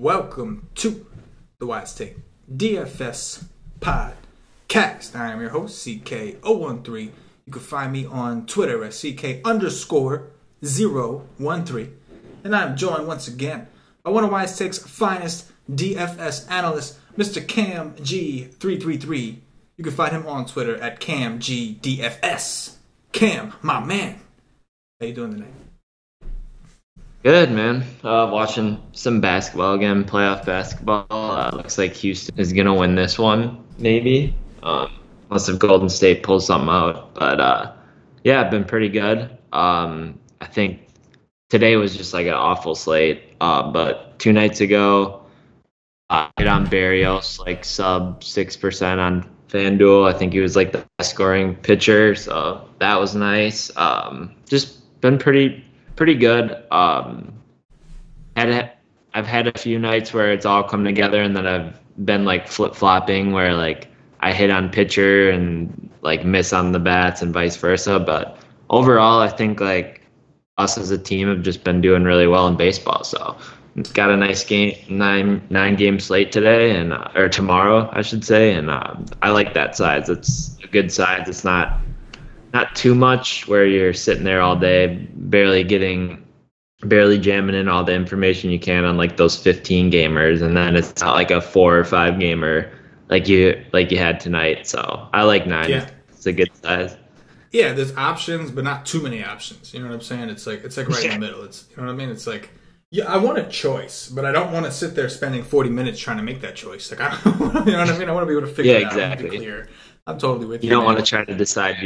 welcome to the Wise Take DFS podcast. I am your host, CK013. You can find me on Twitter at CK_013. And I'm joined once again by one of Wise Take's finest DFS analysts, Mr. KamG333. You can find him on Twitter at KamGDFS. Cam, my man. How you doing tonight? Good, man. Watching some basketball again, playoff basketball. Looks like Houston is going to win this one, maybe. Unless if Golden State pulls something out. But, yeah, I've been pretty good. I think today was just like an awful slate. But 2 nights ago, I hit on Barrios, like sub 6% on FanDuel. I think he was like the best scoring pitcher, so that was nice. Just been pretty good. I've had a few nights where it's all come together, and then I've been like flip-flopping where like I hit on pitcher and like miss on the bats and vice versa. But overall, I think like us as a team have just been doing really well in baseball. So it's got a nice game, nine game slate today or tomorrow, I should say. And I like that size. It's a good size. It's not too much where you're sitting there all day, barely jamming in all the information you can on like those 15 gamers, and then it's not like a 4 or 5 gamer like you had tonight. So I like 9. Yeah. It's a good size. Yeah, there's options, but not too many options. You know what I'm saying? It's like right in the middle. It's, you know what I mean? It's like, yeah, I want a choice, but I don't want to sit there spending 40 minutes trying to make that choice. Like, you know what I mean? I want to be able to figure it out. Exactly. And be clear. I'm totally with you. You don't want to try to decide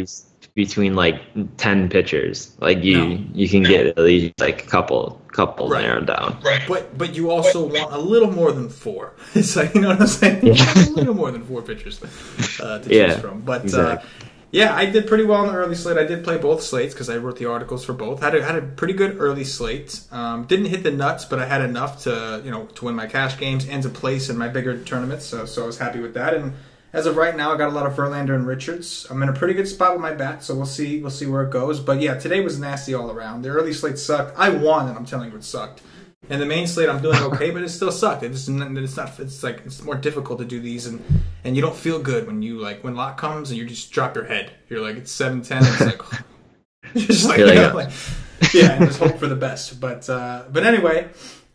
between like 10 pitchers. Like you can get at least like a couple right. Narrowed down. Right. But you also want a little more than 4. It's like, you know what I'm saying? Yeah. A little more than 4 pitchers to choose from. But exactly. Yeah, I did pretty well in the early slate. I did play both slates because I wrote the articles for both. Had a pretty good early slate. Didn't hit the nuts, but I had enough to win my cash games and to place in my bigger tournaments. So I was happy with that. And as of right now, I got a lot of Verlander and Richards. I'm in a pretty good spot with my bat, so we'll see where it goes. But yeah, today was nasty all around. The early slate sucked. I won, and I'm telling you, it sucked. And the main slate, I'm doing okay, but it still sucked. It's more difficult to do these, and you don't feel good when when luck comes and you just drop your head. You're like, it's 7-10. It's like, you're just like, yeah, and just hope for the best. But anyway,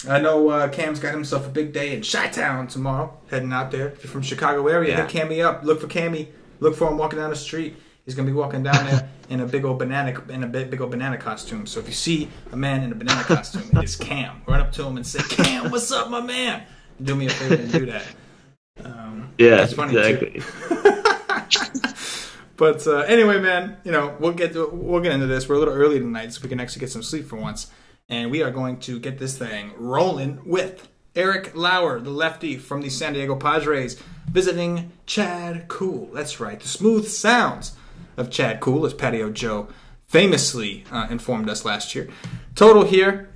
I know Cam's got himself a big day in Chi-Town tomorrow. Heading out there. If you're from Chicago area, hit Cammy up. Look for Cammy. Look for him walking down the street. He's gonna be walking down there in a big old banana costume. So if you see a man in a banana costume, it is Cam. Run up to him and say, "Cam, what's up, my man?" Do me a favor and do that. Yeah, it's funny exactly. But anyway, man, we'll get into this. We're a little early tonight, so we can actually get some sleep for once. And we are going to get this thing rolling with Eric Lauer, the lefty from the San Diego Padres, visiting Chad Kuhl. That's right, the smooth sounds of Chad Kuhl, as Patio Joe famously informed us last year. Total here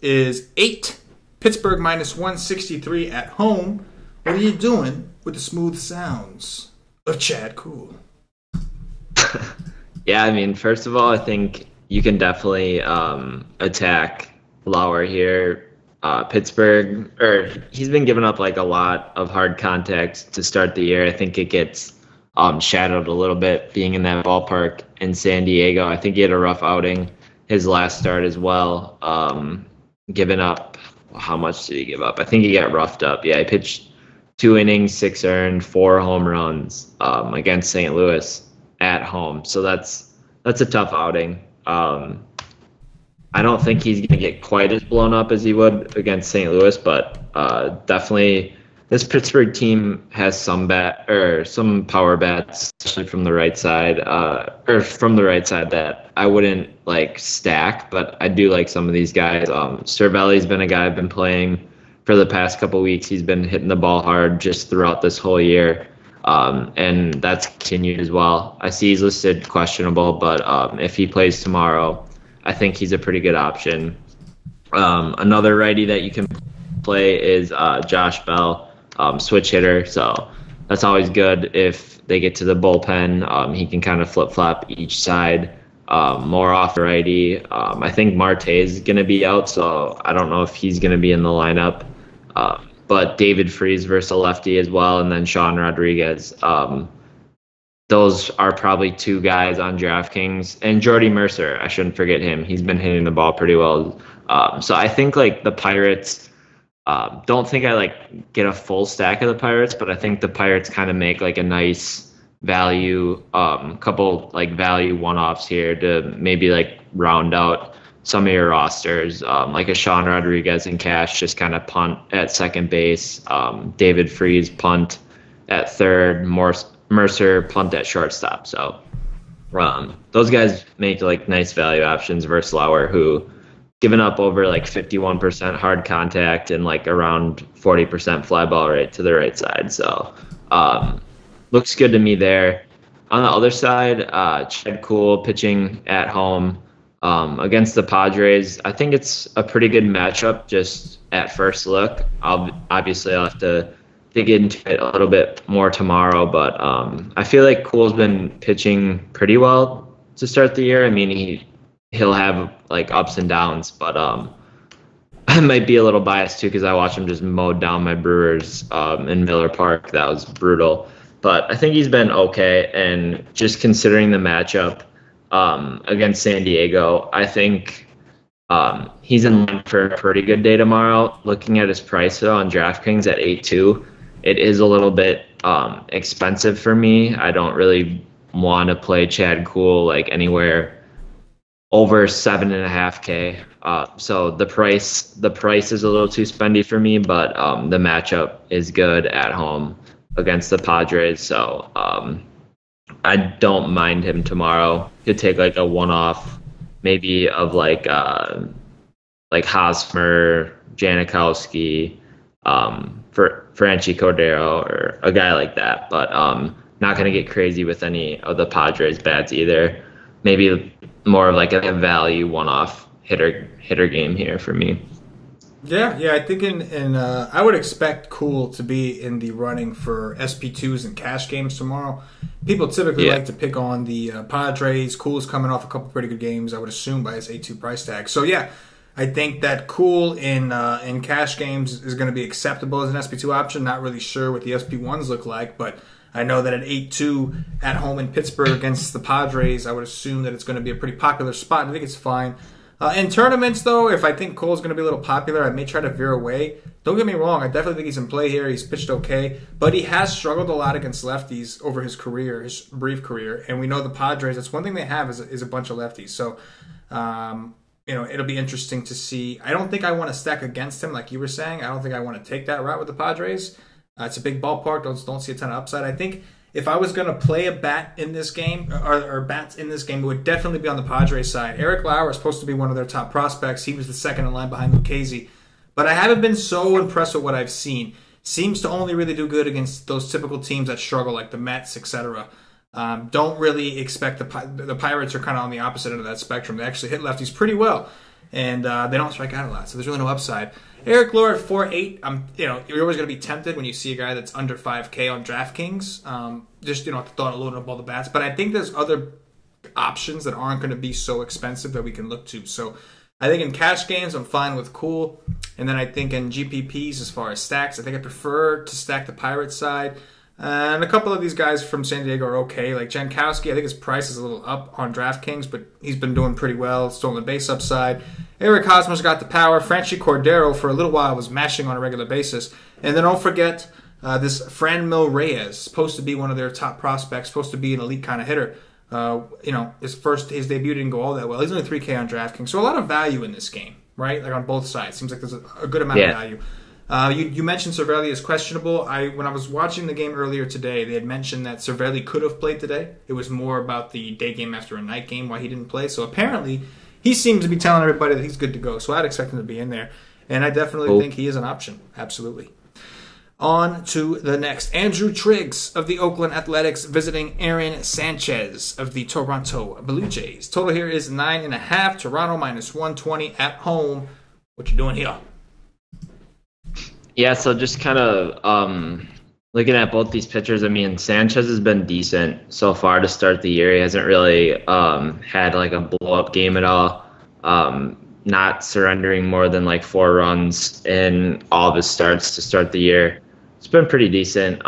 is 8. Pittsburgh minus 163 at home. What are you doing with the smooth sounds of Chad Kuhl? Yeah, I mean, first of all, I think you can definitely attack Lauer here. Pittsburgh, he's been giving up like a lot of hard contacts to start the year. I think it gets shadowed a little bit being in that ballpark in San Diego. I think he had a rough outing his last start as well. Giving up, how much did he give up? I think he got roughed up. Yeah, he pitched 2 innings, 6 earned, 4 home runs against St. Louis at home. So that's a tough outing. I don't think he's going to get quite as blown up as he would against St. Louis, but definitely this Pittsburgh team has some power bats, especially from the right side, that I wouldn't like stack, but I do like some of these guys. Cervelli's been a guy I've been playing for the past couple weeks. He's been hitting the ball hard just throughout this whole year, and that's continued as well. I see he's listed questionable, but if he plays tomorrow, I think he's a pretty good option. Another righty that you can play is Josh Bell, switch hitter. So that's always good if they get to the bullpen. He can kind of flip-flop each side more off righty. I think Marte is going to be out, so I don't know if he's going to be in the lineup. But David Freese versus a lefty as well, and then Sean Rodriguez. Those are probably two guys on DraftKings. And Jordy Mercer, I shouldn't forget him. He's been hitting the ball pretty well. So I think like the Pirates, don't think I like get a full stack of the Pirates, but I think the Pirates kind of make like a nice value, couple like value one-offs here to maybe like round out some of your rosters, like a Sean Rodriguez in cash, just kind of punt at second base, David Freese punt at third, Mercer punt at shortstop. So those guys make like nice value options versus Lauer, who given up over like 51% hard contact and like around 40% fly ball rate to the right side. So looks good to me there. On the other side, Chad Kuhl pitching at home against the Padres. I think it's a pretty good matchup just at first look. I'll have to dig into it a little bit more tomorrow, but I feel like Kuhl's been pitching pretty well to start the year. I mean, he'll have like ups and downs, but I might be a little biased too because I watched him just mow down my Brewers in Miller Park. That was brutal. But I think he's been okay, and just considering the matchup against San Diego, I think he's in line for a pretty good day tomorrow. Looking at his price though on DraftKings at 8.2, it is a little bit expensive for me. I don't really want to play Chad Kuhl like anywhere over 7.5K. So the price is a little too spendy for me, but the matchup is good at home against the Padres. So I don't mind him tomorrow. Could take like a one-off, maybe of like Hosmer, Janikowski, for Franchi Cordero or a guy like that. But not going to get crazy with any of the Padres bats either. Maybe more of like a value one-off hitter game here for me. Yeah, I think I would expect Kuhl to be in the running for SP2s and cash games tomorrow. People typically like to pick on the Padres. Kuhl's coming off a couple pretty good games, I would assume, by his 8.2 price tag. So yeah, I think that Kuhl in cash games is going to be acceptable as an SP2 option. Not really sure what the SP1s look like, but I know that at 8.2 at home in Pittsburgh against the Padres, I would assume that it's going to be a pretty popular spot. I think it's fine. In tournaments, though, if I think Cole's going to be a little popular, I may try to veer away. Don't get me wrong, I definitely think he's in play here. He's pitched okay, but he has struggled a lot against lefties over his career, his brief career. And we know the Padres, that's one thing they have is a bunch of lefties. So, it'll be interesting to see. I don't think I want to stack against him like you were saying. I don't think I want to take that route with the Padres. It's a big ballpark. Don't see a ton of upside. I think if I was going to play a bat in this game, or bats in this game, it would definitely be on the Padres side. Eric Lauer is supposed to be one of their top prospects. He was the second in line behind Lucchesi. But I haven't been so impressed with what I've seen. Seems to only really do good against those typical teams that struggle, like the Mets, etc. Don't really expect the Pirates are kind of on the opposite end of that spectrum. They actually hit lefties pretty well, and they don't strike out a lot, so there's really no upside. Eric Lauer at 4.8. You're always going to be tempted when you see a guy that's under 5K on DraftKings. Just the thought of loading up all the bats. But I think there's other options that aren't going to be so expensive that we can look to. So I think in cash games, I'm fine with Kuhl. And then I think in GPPs, as far as stacks, I think I prefer to stack the Pirates side. And a couple of these guys from San Diego are okay. Like Jankowski, I think his price is a little up on DraftKings, but he's been doing pretty well. Stolen base upside. Eric Hosmer's got the power. Franchi Cordero, for a little while, was mashing on a regular basis. And then don't forget this Franmil Reyes, supposed to be one of their top prospects, supposed to be an elite kind of hitter. His debut didn't go all that well. He's only 3K on DraftKings. So a lot of value in this game, right? Like on both sides. Seems like there's a good amount of value. You mentioned Cervelli is questionable. When I was watching the game earlier today, they had mentioned that Cervelli could have played today. It was more about the day game after a night game, why he didn't play. So apparently, he seems to be telling everybody that he's good to go. So I'd expect him to be in there. And I definitely think he is an option. Absolutely. On to the next. Andrew Triggs of the Oakland Athletics visiting Aaron Sanchez of the Toronto Blue Jays. Total here is 9.5. Toronto minus 120 at home. What you doing here? Yeah, so just kind of looking at both these pitchers, I mean, Sanchez has been decent so far to start the year. He hasn't really had like a blow-up game at all. not surrendering more than like 4 runs in all of his starts to start the year. It's been pretty decent.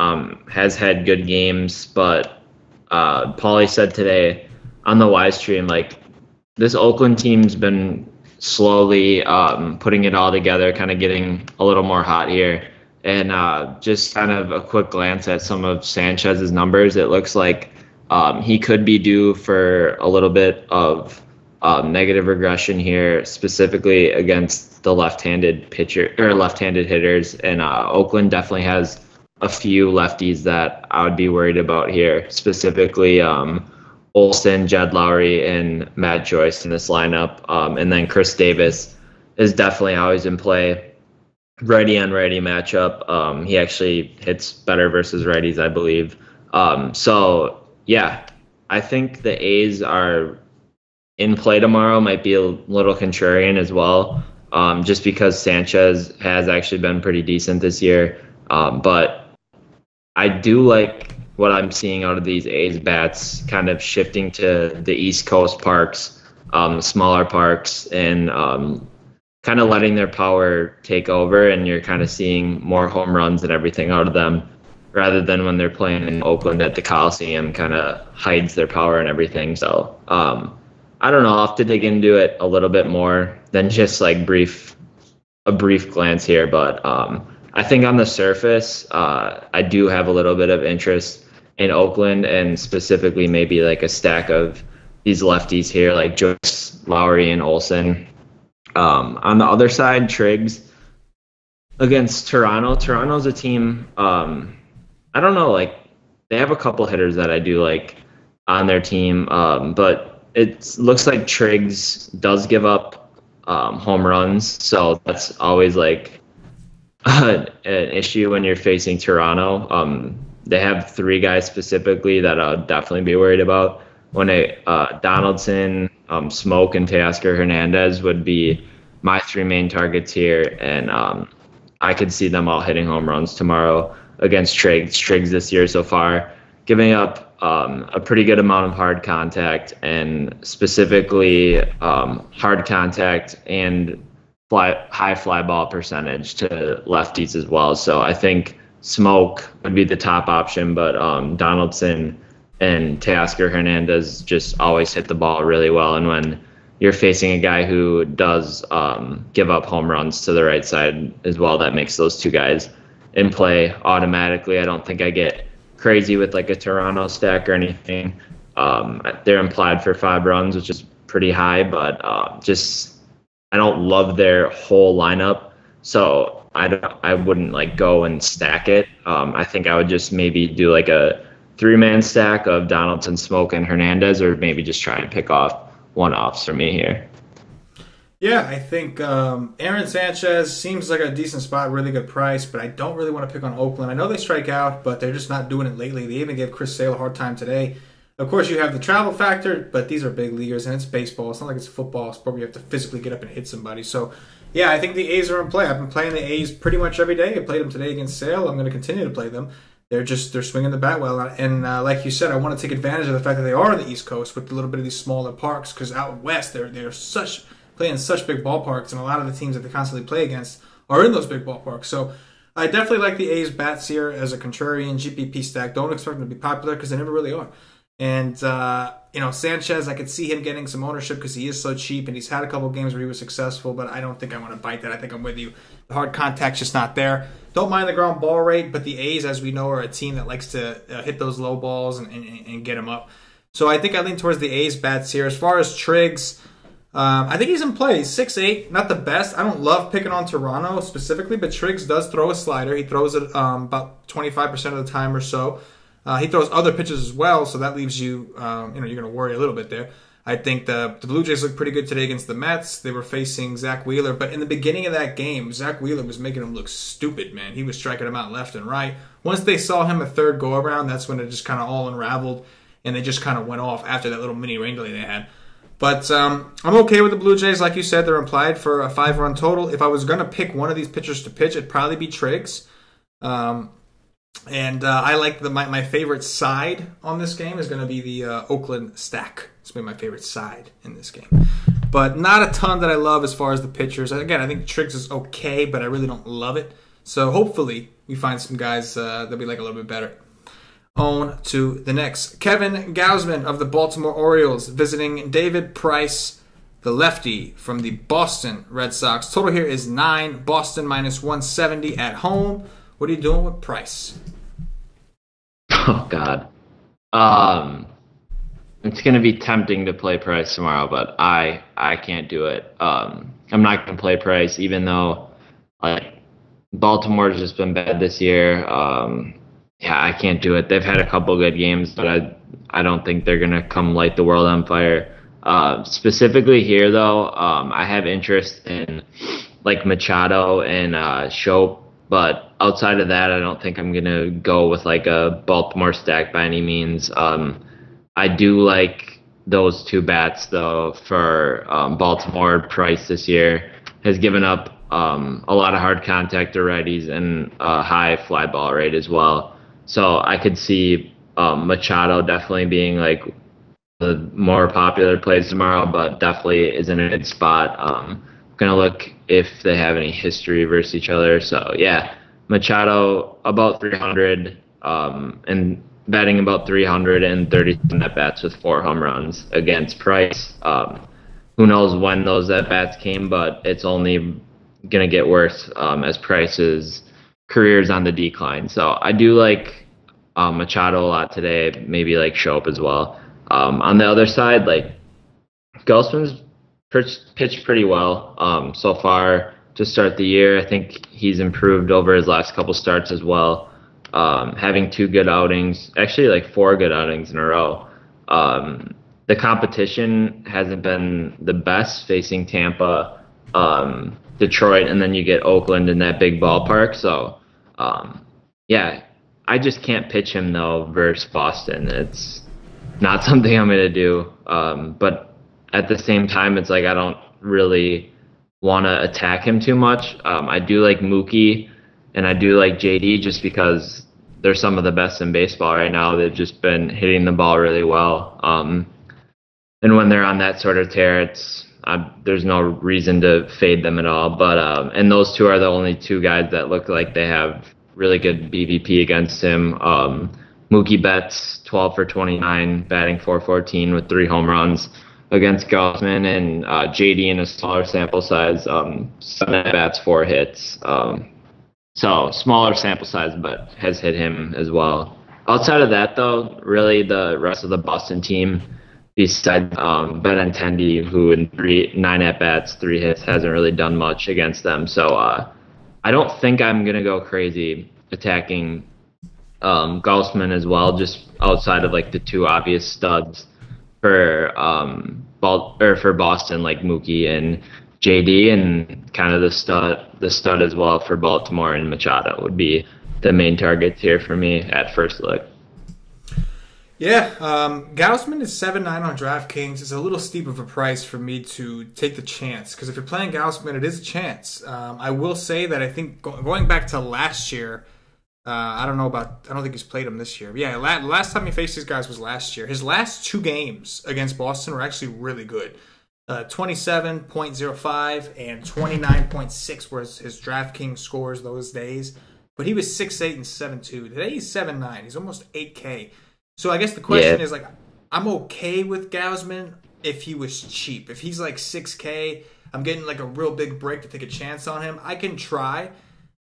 Has had good games, but Paulie said today on the Y stream, like, this Oakland team's been slowly putting it all together, kind of getting a little more hot here. And just kind of a quick glance at some of Sanchez's numbers, it looks like he could be due for a little bit of negative regression here, specifically against the left-handed pitcher or left-handed hitters. And Oakland definitely has a few lefties that I would be worried about here, specifically Olsen, Jed Lowry, and Matt Joyce in this lineup. And then Chris Davis is definitely always in play. Righty on righty matchup. He actually hits better versus righties, I believe. So yeah, I think the A's are in play tomorrow. Might be a little contrarian as well, just because Sanchez has actually been pretty decent this year. But I do like what I'm seeing out of these A's bats, kind of shifting to the East Coast parks, smaller parks, and kind of letting their power take over, and you're kind of seeing more home runs and everything out of them, rather than when they're playing in Oakland at the Coliseum, kind of hides their power and everything. So I don't know. I'll have to dig into it a little bit more than just like a brief glance here. But I think on the surface, I do have a little bit of interest in Oakland, and specifically maybe like a stack of these lefties here, like Joyce, Lowry, and Olsen. On the other side, Triggs against Toronto. Toronto's a team, I don't know, like, they have a couple hitters that I do like on their team, but it looks like Triggs does give up home runs, so that's always like an issue when you're facing Toronto. They have 3 guys specifically that I'll definitely be worried about. When Donaldson, Smoke, and Teoscar Hernandez would be my 3 main targets here, and I could see them all hitting home runs tomorrow against Triggs. Triggs this year so far, giving up a pretty good amount of hard contact, and specifically hard contact and high fly ball percentage to lefties as well. So I think Smoke would be the top option, but Donaldson and Teoscar Hernandez just always hit the ball really well. And when you're facing a guy who does give up home runs to the right side as well, that makes those 2 guys in play automatically. I don't think I get crazy with like a Toronto stack or anything. They're implied for 5 runs, which is pretty high, but I don't love their whole lineup, so I wouldn't like go and stack it. I think I would just maybe do like a 3-man stack of Donaldson, Smoke, and Hernandez, or maybe just try and pick off one-offs for me here. Yeah, I think Aaron Sanchez seems like a decent spot, really good price, but I don't really want to pick on Oakland. I know they strike out, but they're just not doing it lately. They even gave Chris Sale a hard time today. Of course, you have the travel factor, but these are big leaguers, and it's baseball. It's not like it's a football sport where you have to physically get up and hit somebody. So, yeah, I think the A's are in play. I've been playing the A's pretty much every day. I played them today against Sale. I'm going to continue to play them. They're swinging the bat well. And like you said, I want to take advantage of the fact that they are on the East Coast with a little bit of these smaller parks, because out west, they're playing such big ballparks, and a lot of the teams that they constantly play against are in those big ballparks. So I definitely like the A's bats here as a contrarian GPP stack. Don't expect them to be popular because they never really are. And, Sanchez, I could see him getting some ownership because he is so cheap, and he's had a couple games where he was successful, but I don't think I want to bite that. I think I'm with you. The hard contact's just not there. Don't mind the ground ball rate, but the A's, as we know, are a team that likes to hit those low balls and get them up. So I think I lean towards the A's bats here. As far as Triggs, I think he's in play. He's 6'8", not the best. I don't love picking on Toronto specifically, but Triggs does throw a slider. He throws it about 25% of the time or so. He throws other pitches as well, so that leaves you, you're going to worry a little bit there. I think the Blue Jays looked pretty good today against the Mets. They were facing Zach Wheeler, but in the beginning of that game, Zach Wheeler was making him look stupid, man. He was striking him out left and right. Once they saw him a third go-around, that's when it just kind of all unraveled, and they just kind of went off after that little mini rain delay they had. But I'm okay with the Blue Jays. Like you said, they're implied for a 5-run total. If I was going to pick one of these pitchers to pitch, it'd probably be Triggs. And I like my favorite side on this game is going to be the Oakland stack. It's been my favorite side in this game. but not a ton that I love as far as the pitchers. Again, I think Triggs is okay, but I really don't love it. So hopefully we find some guys that we like a little bit better. On to the next. Kevin Gausman of the Baltimore Orioles visiting David Price, the lefty from the Boston Red Sox. Total here is 9. Boston minus 170 at home. What are you doing with Price? Oh, God. It's going to be tempting to play Price tomorrow, but I can't do it. I'm not going to play Price, even though Baltimore's just been bad this year. Yeah, I can't do it. They've had a couple good games, but I don't think they're going to come light the world on fire. Specifically here, though, I have interest in Machado and Shope, but outside of that, I don't think I'm going to go with a Baltimore stack by any means. I do like those two bats, though, for Baltimore. Price this year has given up a lot of hard contact to righties and a high fly ball rate as well. So I could see Machado definitely being the more popular plays tomorrow, but definitely is in a good spot. Going to look if they have any history versus each other. So, yeah, Machado about 300 and batting about 337 at-bats with 4 home runs against Price. Who knows when those at-bats came, but it's only going to get worse as Price's career's on the decline. So I do like Machado a lot today, maybe Shope as well. On the other side, Gausman's pitched pretty well so far to start the year. I think he's improved over his last couple starts as well, having 2 good outings, actually 4 good outings in a row. The competition hasn't been the best, facing Tampa, Detroit, and then you get Oakland in that big ballpark. So, yeah, I just can't pitch him, though, versus Boston. It's not something I'm going to do. But at the same time, it's I don't really want to attack him too much. I do like Mookie, and I do like JD just because they're some of the best in baseball right now. They've just been hitting the ball really well. And when they're on that sort of tear, there's no reason to fade them at all. But and those two are the only 2 guys that look like they have really good BVP against him. Mookie Betts, 12 for 29, batting .414 with 3 home runs against Gausman, and JD in a smaller sample size, 7 at-bats, 4 hits. So smaller sample size, but has hit him as well. Outside of that, though, really the rest of the Boston team, besides Benintendi, who in 9 at-bats, 3 hits, hasn't really done much against them. So I don't think I'm going to go crazy attacking Gausman as well, just outside of the 2 obvious studs for Boston, like Mookie and JD, and kind of the stud as well for Baltimore and Machado would be the main targets here for me at first look. Yeah, Gausman is 7-9 on DraftKings. It's a little steep of a price for me to take the chance, because if you're playing Gausman, it is a chance. I will say that I think going back to last year, I don't think he's played him this year. Yeah, last time he faced these guys was last year. His last 2 games against Boston were actually really good. 27.05 and 29.6 was his DraftKings scores those days. But he was 6'8 and 7'2. Today he's 7'9. He's almost 8K. So I guess the question is, I'm okay with Gausman if he was cheap. If he's 6K, I'm getting a real big break to take a chance on him. I can try,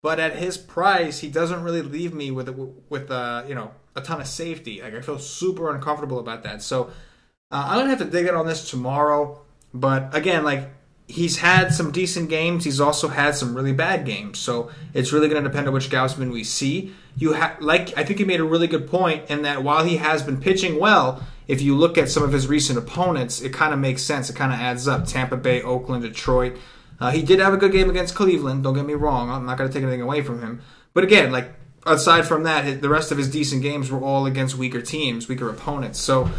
but at his price, he doesn't really leave me with a ton of safety. I feel super uncomfortable about that. So I'm gonna have to dig in on this tomorrow. But again, he's had some decent games. He's also had some really bad games. So it's really going to depend on which Gausman we see. I think you made a really good point in that while he has been pitching well, if you look at some of his recent opponents, it kind of makes sense. It kind of adds up. Tampa Bay, Oakland, Detroit. He did have a good game against Cleveland. Don't get me wrong. I'm not going to take anything away from him. But again, aside from that, the rest of his decent games were all against weaker teams, weaker opponents. So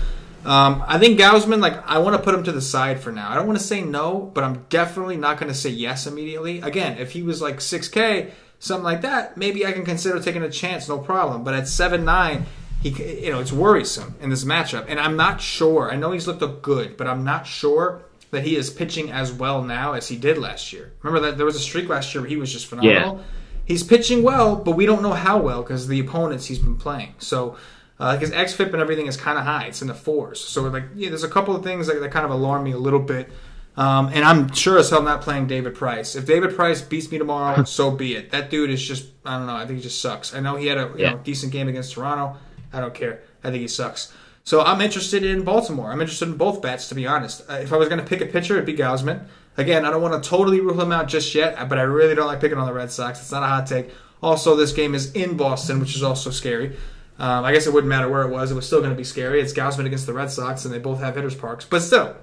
I think Gausman, I want to put him to the side for now. I don't want to say no, but I'm definitely not going to say yes immediately. Again, if he was 6K, something like that, maybe I can consider taking a chance, no problem. But at 7'9", it's worrisome in this matchup. And I'm not sure. I know he's looked good, but I'm not sure that he is pitching as well now as he did last year. Remember that there was a streak last year where he was just phenomenal. Yeah. He's pitching well, but we don't know how well because of the opponents he's been playing. So his xFIP and everything is kind of high. It's in the 4s. So there's a couple of things that kind of alarm me a little bit. And I'm sure as hell not playing David Price. If David Price beats me tomorrow, so be it. That dude is just, I don't know, I think he just sucks. I know he had a decent game against Toronto. I don't care. I think he sucks. So I'm interested in Baltimore. I'm interested in both bats, to be honest. If I was going to pick a pitcher, it'd be Gausman. Again, I don't want to totally rule him out just yet, but I really don't like picking on the Red Sox. It's not a hot take. Also, this game is in Boston, which is also scary. I guess it wouldn't matter where it was. It was still going to be scary. It's Gausman against the Red Sox, and they both have hitters' parks. But still,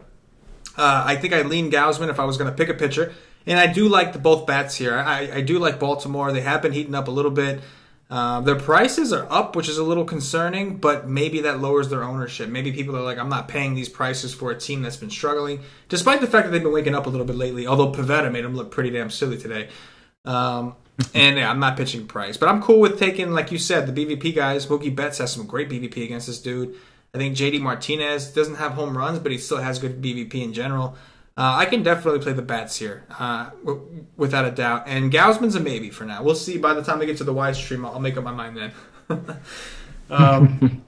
I think I'd lean Gausman if I was going to pick a pitcher. And I do like both bats here. I do like Baltimore. They have been heating up a little bit. Their prices are up, which is a little concerning, but maybe that lowers their ownership. Maybe people are like, I'm not paying these prices for a team that's been struggling, despite the fact that they've been waking up a little bit lately, although Pivetta made them look pretty damn silly today. And yeah, I'm not pitching Price. But I'm cool with taking, like you said, the BVP guys. Mookie Betts has some great BVP against this dude. I think JD Martinez doesn't have home runs, but he still has good BVP in general. I can definitely play the bats here, without a doubt. And Gausman's a maybe for now. We'll see by the time we get to the wide stream. I'll make up my mind then.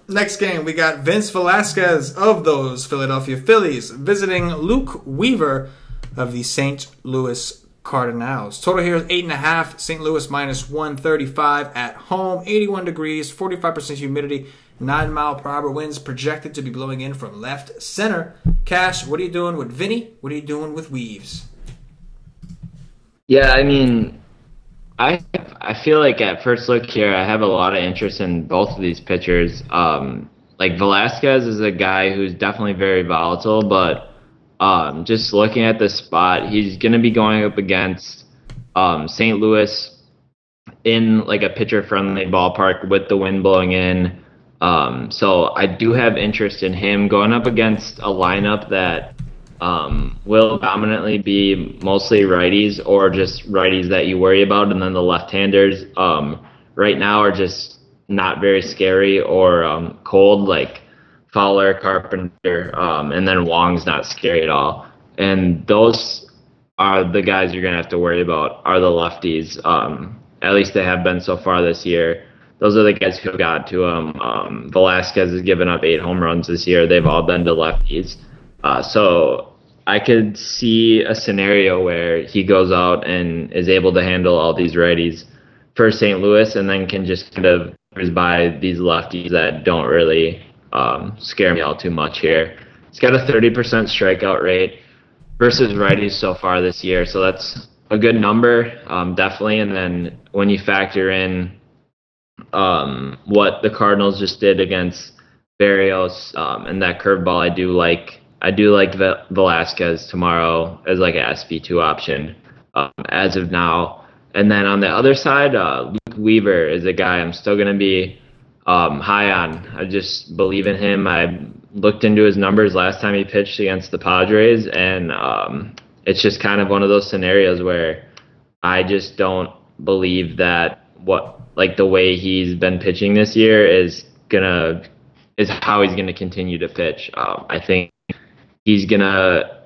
Next game, we got Vince Velasquez of those Philadelphia Phillies visiting Luke Weaver of the St. Louis Cardinals. Total here is 8.5. St. Louis minus 135 at home. 81 degrees, 45% humidity. 9-mile-per-hour winds projected to be blowing in from left center. Cash, what are you doing with Vinny? What are you doing with Weaves? Yeah, I mean, I feel like at first look here, I have a lot of interest in both of these pitchers. Like Velasquez is a guy who's definitely very volatile, but just looking at the spot, he's going to be going up against St. Louis in like a pitcher-friendly ballpark with the wind blowing in. So I do have interest in him going up against a lineup that will dominantly be mostly righties or just righties that you worry about, and then the left-handers right now are just not very scary or cold, like Fowler, Carpenter, and then Wong's not scary at all. And those are the guys you're going to have to worry about, are the lefties. At least they have been so far this year. Those are the guys who got to him. Velasquez has given up 8 home runs this year. They've all been to lefties. So I could see a scenario where he goes out and is able to handle all these righties for St. Louis and then can just kind of cruise by these lefties that don't really scare me all too much here. He's got a 30% strikeout rate versus righties so far this year. So that's a good number, definitely. And then when you factor in what the Cardinals just did against Barrios and that curveball, I do like Velasquez tomorrow as like an SP2 option as of now. And then on the other side, Luke Weaver is a guy I'm still going to be high on. I just believe in him. I looked into his numbers last time he pitched against the Padres, and it's just kind of one of those scenarios where I just don't believe that the way he's been pitching this year is how he's gonna continue to pitch. I think he's gonna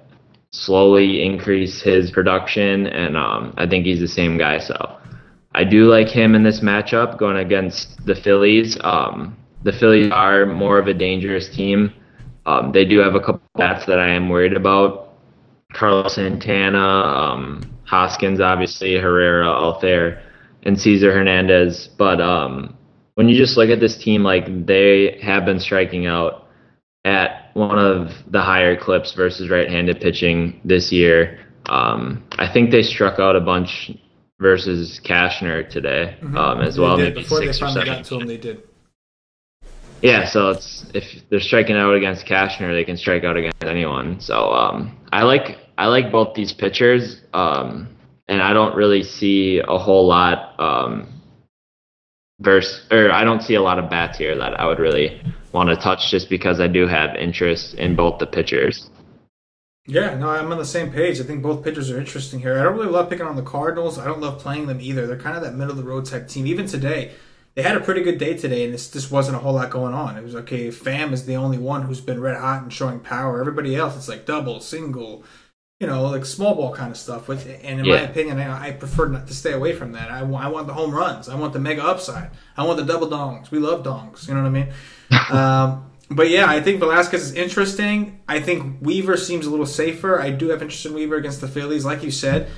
slowly increase his production, and I think he's the same guy. So I do like him in this matchup going against the Phillies. The Phillies are more of a dangerous team. They do have a couple bats that I am worried about. Carlos Santana, Hoskins, obviously, Herrera, Altair, and Cesar Hernandez. But when you just look at this team, like they have been striking out at one of the higher clips versus right-handed pitching this year. I think they struck out a bunch versus Cashner today as well. Maybe before 6 they or finally 7. got to him, they did. Yeah, so if they're striking out against Cashner, they can strike out against anyone. So I like both these pitchers, and I don't really see a whole lot I don't see a lot of bats here that I would really want to touch, just because I do have interest in both the pitchers. Yeah, no, I'm on the same page. I think both pitchers are interesting here. I don't really love picking on the Cardinals. I don't love playing them either. They're kind of that middle-of-the-road type team. Even today, they had a pretty good day today, and this wasn't a whole lot going on. It was okay. Pham is the only one who's been red hot and showing power. Everybody else, it's like double, single, like small ball kind of stuff. And in my opinion, I prefer not to stay away from that. I want the home runs. I want the mega upside. I want the double dongs. We love dongs. You know what I mean? But yeah, I think Velasquez is interesting. I think Weaver seems a little safer. I do have interest in Weaver against the Phillies, like you said.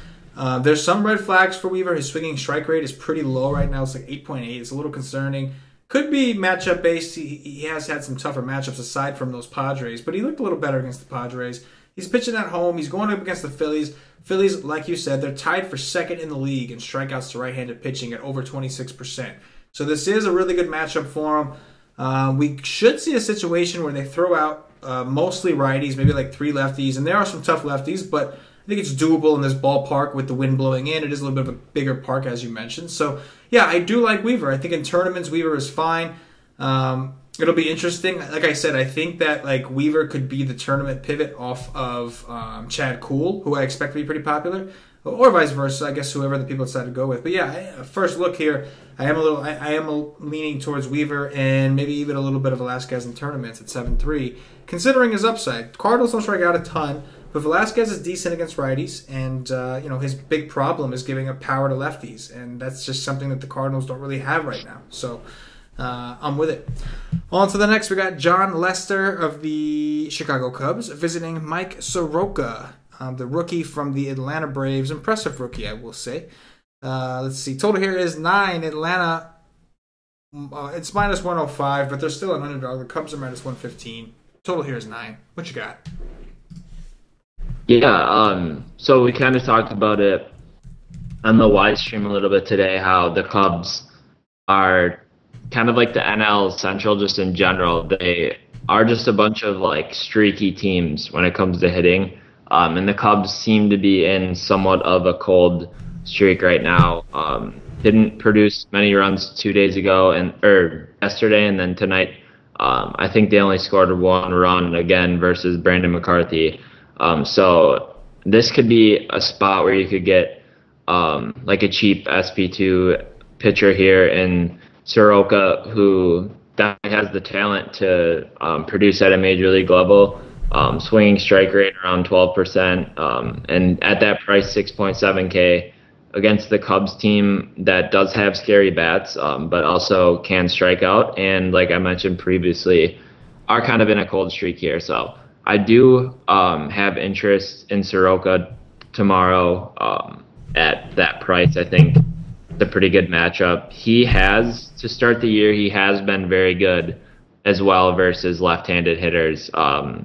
There's some red flags for Weaver. His swinging strike rate is pretty low right now. It's like 8.8. It's a little concerning. Could be matchup based. He has had some tougher matchups aside from those Padres, but he looked a little better against the Padres. He's pitching at home. He's going up against the Phillies. Phillies, like you said, they're tied for second in the league in strikeouts to right-handed pitching at over 26%. So this is a really good matchup for him. We should see a situation where they throw out mostly righties, maybe like 3 lefties, and there are some tough lefties, but I think it's doable in this ballpark with the wind blowing in. It is a little bit of a bigger park, as you mentioned. So, yeah, I do like Weaver. I think in tournaments, Weaver is fine. It'll be interesting. Like I said, I think that like Weaver could be the tournament pivot off of Chad Kuhl, who I expect to be pretty popular, or vice versa. I guess whoever the people decide to go with. But yeah, first look here, I am leaning towards Weaver and maybe even a little bit of Velasquez in tournaments at 7-3, considering his upside. Cardinals don't strike out a ton, but Velasquez is decent against righties, and his big problem is giving up power to lefties, and that's just something that the Cardinals don't really have right now. So. I'm with it. On to the next. We got John Lester of the Chicago Cubs visiting Mike Soroka, the rookie from the Atlanta Braves. Impressive rookie, I will say. Let's see. Total here is 9. Atlanta, it's minus 105, but they're still an underdog. The Cubs are minus 115. Total here is 9. What you got? Yeah, so we kind of talked about it on the live stream a little bit today, how the Cubs are kind of like the NL Central just in general. They are just a bunch of like streaky teams when it comes to hitting. And the Cubs seem to be in somewhat of a cold streak right now. Didn't produce many runs 2 days ago or yesterday, and then tonight I think they only scored 1 run again versus Brandon McCarthy. So this could be a spot where you could get like a cheap SP2 pitcher here in Soroka, who definitely has the talent to produce at a major league level, swinging strike rate around 12%, and at that price, 6.7K against the Cubs team that does have scary bats, but also can strike out, and like I mentioned previously, are kind of in a cold streak here. So I do have interest in Soroka tomorrow at that price. I think a pretty good matchup. He has, to start the year, he has been very good as well versus left-handed hitters. 29%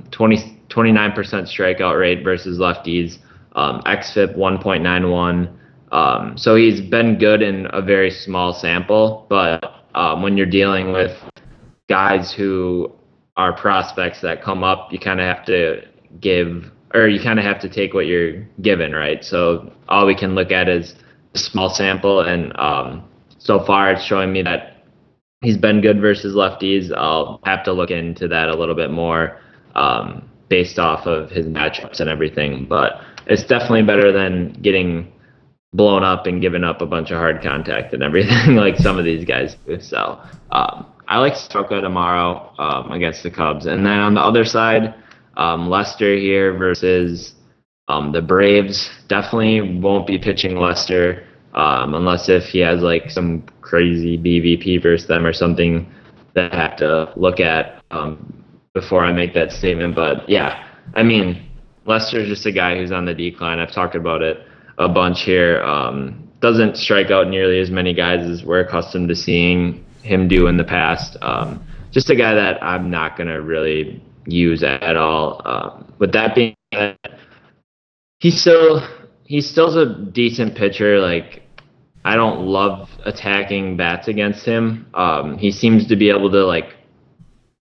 strikeout rate versus lefties, xFIP 1.91. So he's been good in a very small sample, but when you're dealing with guys who are prospects that come up, you kind of have to take what you're given, right? So all we can look at is small sample, and so far it's showing me that he's been good versus lefties. I'll have to look into that a little bit more based off of his matchups and everything, but it's definitely better than getting blown up and giving up a bunch of hard contact and everything like some of these guys do. So I like Soroka tomorrow against the Cubs. And then on the other side, Lester here versus the Braves. Definitely won't be pitching Lester unless if he has like some crazy BVP versus them or something that I have to look at before I make that statement. But yeah, I mean, Lester's just a guy who's on the decline. I've talked about it a bunch here. Doesn't strike out nearly as many guys as we're accustomed to seeing him do in the past. Just a guy that I'm not going to really use at all. With that being said, he's still a decent pitcher. Like, I don't love attacking bats against him. He seems to be able to like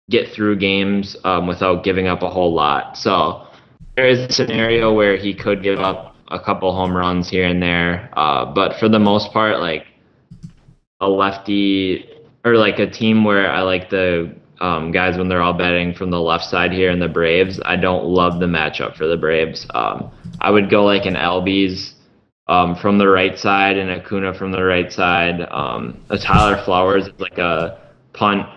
get through games without giving up a whole lot. So there is a scenario where he could give up a couple home runs here and there. But for the most part, like a lefty or like a team where I like the guys when they're all betting from the left side here in the Braves, I don't love the matchup for the Braves. I would go like an Albies from the right side and Acuna from the right side. A Tyler Flowers is like a punt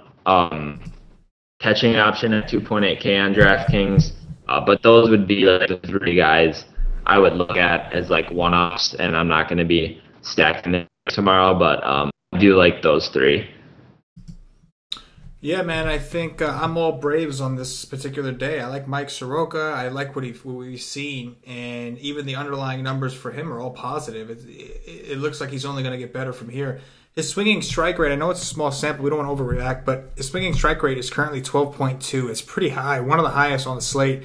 catching option at 2.8K on DraftKings. But those would be like the three guys I would look at as like one-offs, and I'm not going to be stacking it tomorrow, but I do like those three. Yeah, man, I think I'm all Braves on this particular day. I like Mike Soroka. I like what we've seen, and even the underlying numbers for him are all positive. It looks like he's only going to get better from here. His swinging strike rate, I know it's a small sample, we don't want to overreact, but his swinging strike rate is currently 12.2. It's pretty high, one of the highest on the slate.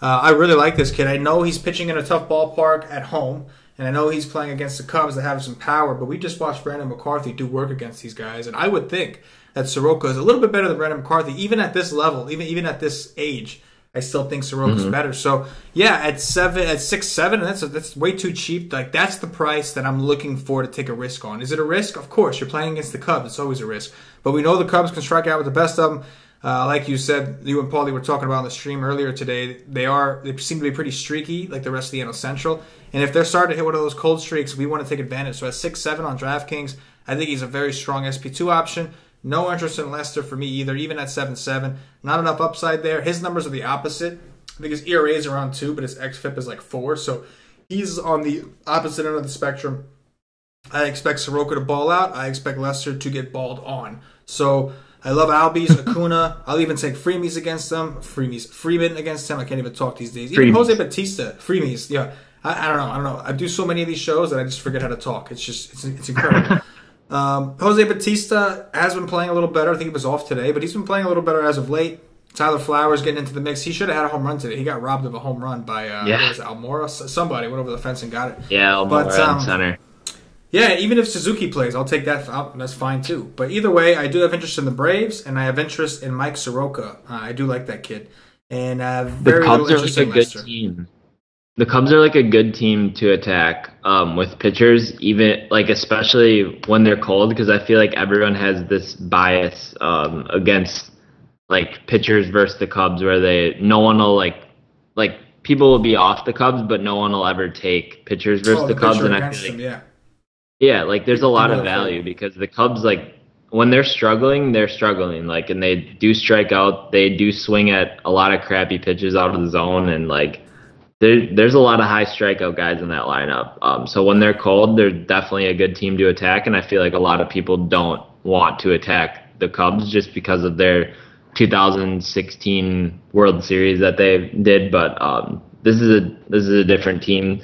I really like this kid. I know he's pitching in a tough ballpark at home, and I know he's playing against the Cubs that have some power, but we just watched Brandon McCarthy do work against these guys, and I would think that Soroka is a little bit better than Brandon McCarthy, even at this level, even at this age. I still think Soroka's better. So yeah, at 6-7, and that's way too cheap. Like that's the price that I'm looking for to take a risk on. Is it a risk? Of course, you're playing against the Cubs. It's always a risk. But we know the Cubs can strike out with the best of them. Like you said, you and Paulie were talking about on the stream earlier today. They seem to be pretty streaky, like the rest of the NL Central. And if they're starting to hit one of those cold streaks, we want to take advantage. So at 6-7 on DraftKings, I think he's a very strong SP2 option. No interest in Lester for me either, even at 7-7. Not enough upside there. His numbers are the opposite. I think his ERA is around 2, but his xFIP is like 4. So he's on the opposite end of the spectrum. I expect Soroka to ball out. I expect Lester to get balled on. So I love Albies, Acuna. I'll even take Freeman against him. I can't even talk these days. Even Jose Bautista. Freemies. Yeah. I don't know. I do so many of these shows that I just forget how to talk. It's incredible. Jose Bautista has been playing a little better. I think he was off today, but he's been playing a little better as of late. Tyler Flowers getting into the mix. He should have had a home run today. He got robbed of a home run by Almora. Somebody went over the fence and got it. Yeah, Almora in center. Yeah, even if Suzuki plays, I'll take that out. That's fine too. But either way, I do have interest in the Braves, and I have interest in Mike Soroka. I do like that kid, and very little interest in Lester. Team. The Cubs are like a good team to attack with pitchers, even like especially when they're cold, because I feel like everyone has this bias against like pitchers versus the Cubs, where no one will like people will be off the Cubs, but no one will ever take pitchers versus the Cubs, and I feel like like there's a lot of value because the Cubs like when they're struggling, like, and they do strike out, they do swing at a lot of crappy pitches out of the zone, and like. There's a lot of high strikeout guys in that lineup. So when they're cold, they're definitely a good team to attack, and I feel like a lot of people don't want to attack the Cubs just because of their 2016 World Series that they did. But this is a different team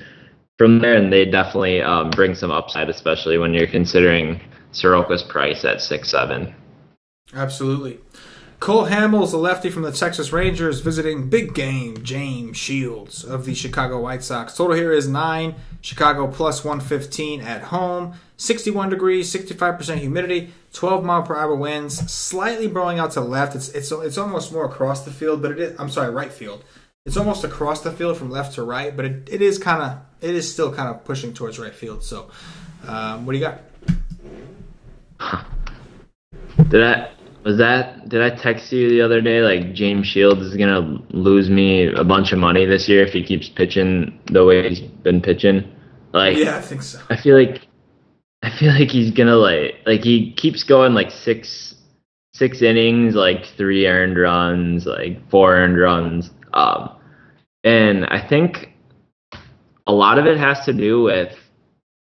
from there, and they definitely bring some upside, especially when you're considering Soroka's price at 6-7. Absolutely. Cole Hamels, the lefty from the Texas Rangers, visiting big game James Shields of the Chicago White Sox. Total here is 9. Chicago plus 115 at home. 61 degrees, 65% humidity, 12 mile per hour winds, slightly blowing out to left. It's almost more across the field, but right field. It's almost across the field from left to right, but it is still kind of pushing towards right field. So, what do you got? Did I text you the other day, like, James Shields is going to lose me a bunch of money this year if he keeps pitching the way he's been pitching? Like, yeah, I think so. I feel like he's going to, like, he keeps going, like, six innings, like, 3 earned runs, like, 4 earned runs. And I think a lot of it has to do with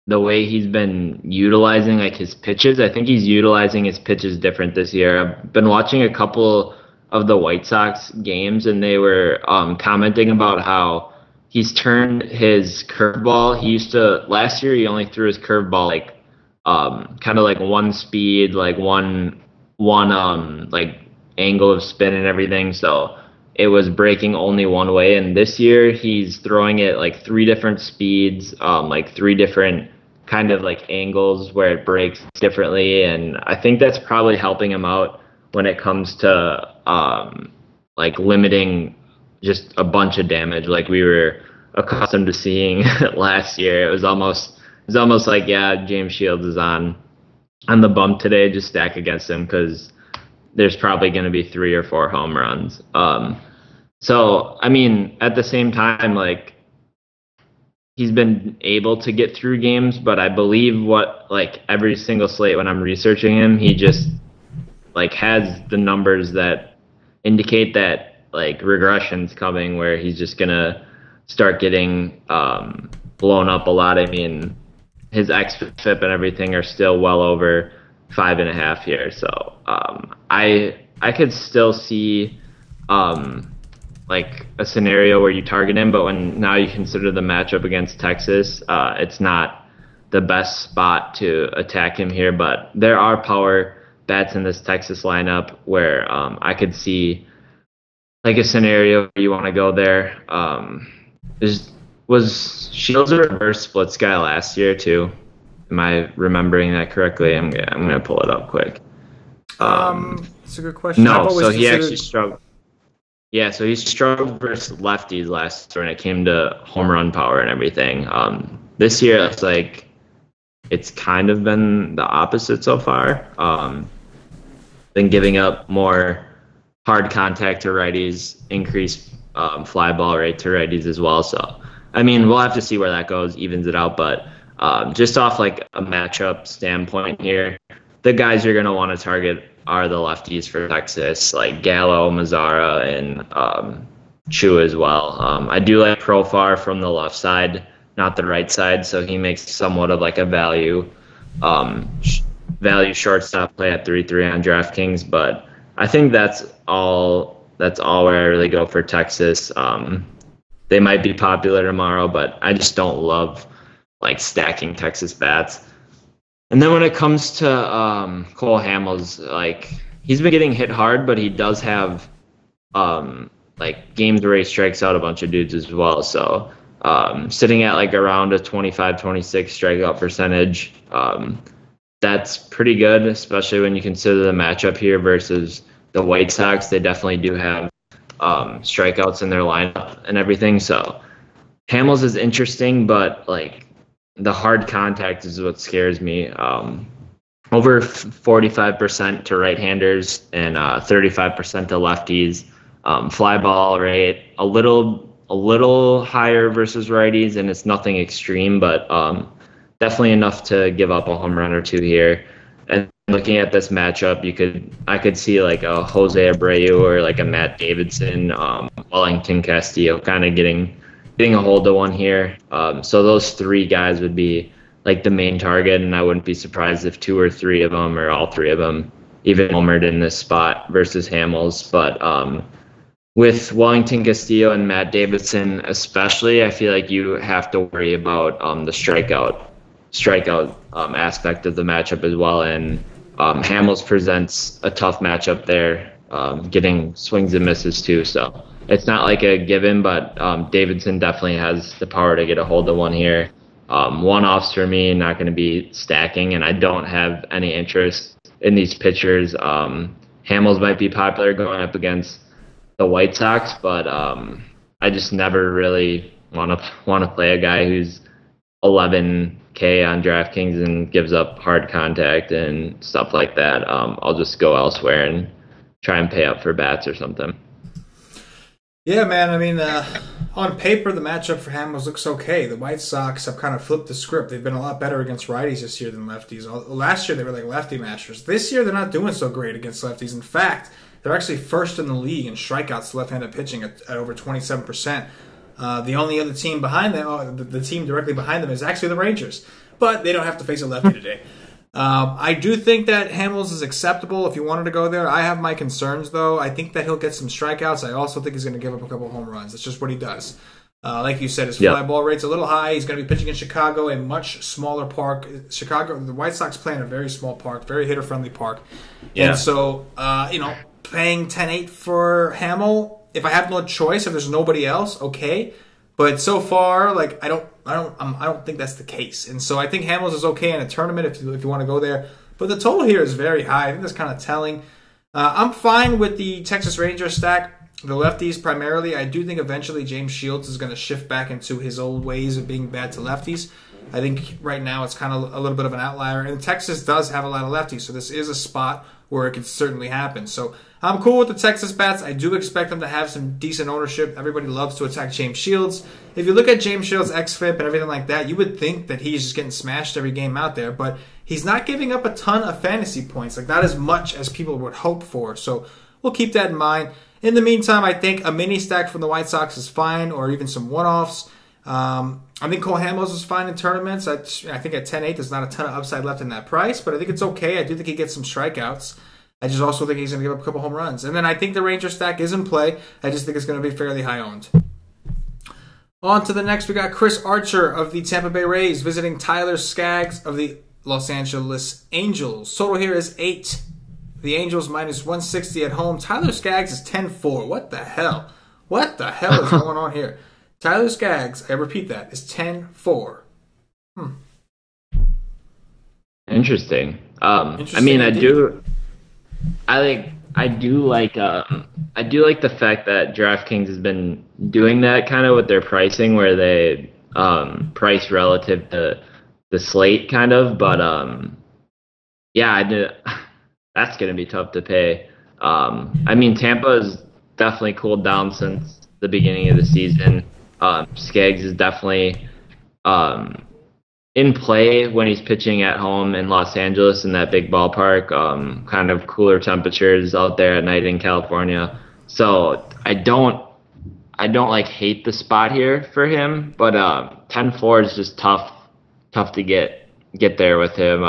the way he's been utilizing like his pitches. I think he's utilizing his pitches different this year. I've been watching a couple of the White Sox games, and they were commenting about how he's turned his curveball. Last year he only threw his curveball like kind of like one speed, like one like angle of spin and everything. So it was breaking only one way, and this year he's throwing it like 3 different speeds, like 3 different kind of like angles where it breaks differently, and I think that's probably helping him out when it comes to like limiting just a bunch of damage like we were accustomed to seeing last year. It was almost like, yeah, James Shields is on the bump today, just stack against him because there's probably going to be 3 or 4 home runs. So I mean, at the same time, like, he's been able to get through games, but I believe every single slate when I'm researching him, he just has the numbers that indicate that regression's coming, where he's just gonna start getting blown up a lot. I mean, his xFIP and everything are still well over 5.5 here, so I could still see a scenario where you target him, but when now you consider the matchup against Texas, it's not the best spot to attack him here. But there are power bats in this Texas lineup where I could see a scenario where you want to go there. Was Shields a reverse splits guy last year too? Am I remembering that correctly? I'm gonna pull it up quick. That's a good question. No, so he actually struggled. Yeah, so he struggled versus lefties last year when it came to home run power and everything. This year, it's kind of been the opposite so far. Been giving up more hard contact to righties, increased fly ball rate to righties as well. So, I mean, we'll have to see where that goes, evens it out. But just off a matchup standpoint here, the guys you're going to want to target are the lefties for Texas, like Gallo, Mazzara, and Chu as well. I do like Profar from the left side, not the right side, so he makes somewhat of a value shortstop play at 3-3 on DraftKings. But I think that's all where I really go for Texas. They might be popular tomorrow, but I just don't love stacking Texas bats. And then when it comes to Cole Hamels, he's been getting hit hard, but he does have games where he strikes out a bunch of dudes as well. So sitting at around a 25-26 strikeout percentage, that's pretty good, especially when you consider the matchup here versus the White Sox. They definitely do have strikeouts in their lineup and everything. So Hamels is interesting, but the hard contact is what scares me. Over 45% to right-handers and 35% to lefties. Fly ball rate a little higher versus righties, and it's nothing extreme, but definitely enough to give up a home run or two here. And looking at this matchup, I could see a Jose Abreu or a Matt Davidson, Wellington Castillo kind of getting a hold of one here. So those three guys would be the main target, and I wouldn't be surprised if two or three of them or all three of them even homered in this spot versus Hamels. But with Wellington Castillo and Matt Davidson especially, I feel you have to worry about the strikeout aspect of the matchup as well. And Hamels presents a tough matchup there, getting swings and misses too. So it's not a given, but Davidson definitely has the power to get a hold of one here. One-offs for me, not going to be stacking, and I don't have any interest in these pitchers. Hamels might be popular going up against the White Sox, but I just never really want to play a guy who's 11K on DraftKings and gives up hard contact and stuff like that. I'll just go elsewhere and try and pay up for bats or something. Yeah, man. I mean, on paper, the matchup for Hamels looks okay. The White Sox have kind of flipped the script. They've been a lot better against righties this year than lefties. Last year, they were lefty masters. This year, they're not doing so great against lefties. In fact, they're actually first in the league in strikeouts to left-handed pitching at over 27%. The only other team behind them, the team directly behind them, is actually the Rangers. But they don't have to face a lefty today. I do think that Hamels is acceptable if you wanted to go there. I have my concerns, though. I think that he'll get some strikeouts. I also think he's going to give up a couple home runs. That's just what he does. Like you said, his fly ball rate's a little high. He's going to be pitching in Chicago, a much smaller park. Chicago, the White Sox play in a very small park, very hitter-friendly park. Yeah. And so, paying 10-8 for Hamel, if I have no choice, if there's nobody else, okay. But so far, I don't think that's the case. And so I think Hamels is okay in a tournament if you want to go there. But the total here is very high. I think that's kind of telling. I'm fine with the Texas Rangers stack, the lefties primarily. I do think eventually James Shields is going to shift back into his old ways of being bad to lefties. I think right now it's kind of a little bit of an outlier. And Texas does have a lot of lefties, so this is a spot where it could certainly happen. So I'm cool with the Texas bats. I do expect them to have some decent ownership. Everybody loves to attack James Shields. If you look at James Shields' xFIP and everything like that, you would think that he's just getting smashed every game out there. But he's not giving up a ton of fantasy points, like not as much as people would hope for. So we'll keep that in mind. In the meantime, I think a mini stack from the White Sox is fine, or even some one-offs. I think Cole Hamels is fine in tournaments. I think at 10-8, there's not a ton of upside left in that price, but I think it's okay. I do think he gets some strikeouts. I just also think he's going to give up a couple home runs. And then I think the Ranger stack is in play. I just think it's going to be fairly high owned. On to the next, we got Chris Archer of the Tampa Bay Rays visiting Tyler Skaggs of the Los Angeles Angels. Total here is 8. The Angels minus 160 at home. Tyler Skaggs is 10-4. What the hell? What the hell is going on here? Tyler Skaggs, I repeat that, is 10-4. Interesting. I mean, I do like the fact that DraftKings has been doing that kind of with their pricing, where they price relative to the slate, kind of. But that's going to be tough to pay. I mean, Tampa has definitely cooled down since the beginning of the season. Skaggs is definitely in play when he's pitching at home in Los Angeles in that big ballpark, kind of cooler temperatures out there at night in California. So I don't like hate the spot here for him, but 10-4 is just tough to get there with him.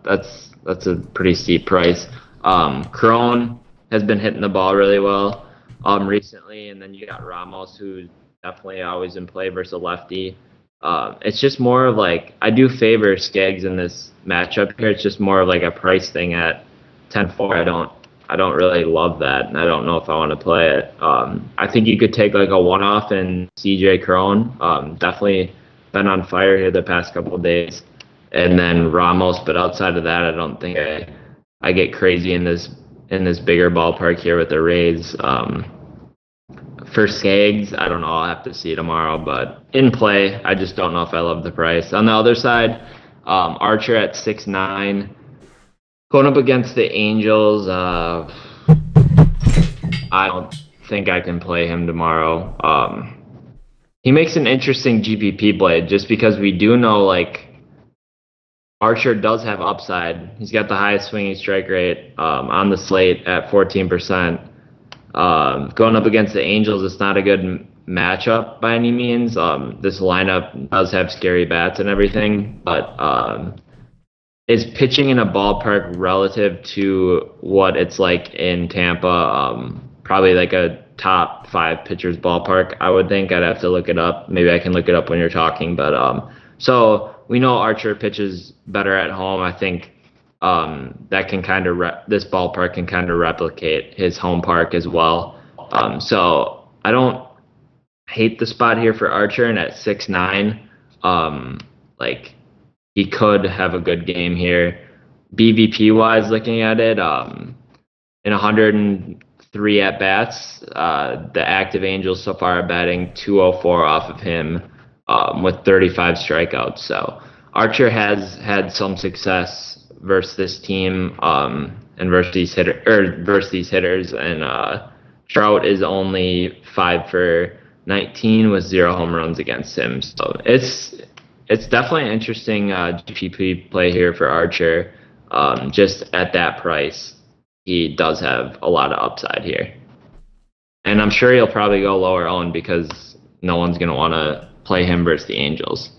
That's a pretty steep price. Crone has been hitting the ball really well recently, and then you got Ramos, who's definitely always in play versus a lefty. It's just more of like, I do favor Skaggs in this matchup here. It's just more of like a price thing at 10-4. I don't really love that, and I don't know if I want to play it. I think you could take like a one-off in CJ Crone. Definitely been on fire here the past couple of days. And then Ramos, but outside of that, I don't think I get crazy in this bigger ballpark here with the Rays. For Skaggs, I don't know. I'll have to see tomorrow. But in play, I just don't know if I love the price. On the other side, Archer at 6'9", going up against the Angels. I don't think I can play him tomorrow. He makes an interesting GPP play just because we do know, like, Archer does have upside. He's got the highest swinging strike rate on the slate at 14%. Going up against the Angels, it's not a good matchup by any means. This lineup does have scary bats and everything, but is pitching in a ballpark relative to what it's like in Tampa, probably like a top 5 pitchers ballpark, I would think. I'd have to look it up. Maybe I can look it up when you're talking. But so we know Archer pitches better at home. I think that can kind of this ballpark can kind of replicate his home park as well. So I don't hate the spot here for Archer, and at 6'9", like, he could have a good game here. BVP wise, looking at it, in 103 at bats, the active Angels so far are batting 204 off of him, with 35 strikeouts. So Archer has had some success versus this team, and versus these hitters, and Trout is only 5 for 19 with 0 home runs against him. So it's definitely an interesting GPP play here for Archer. Just at that price, he does have a lot of upside here, and I'm sure he'll probably go lower owned because no one's going to want to play him versus the Angels.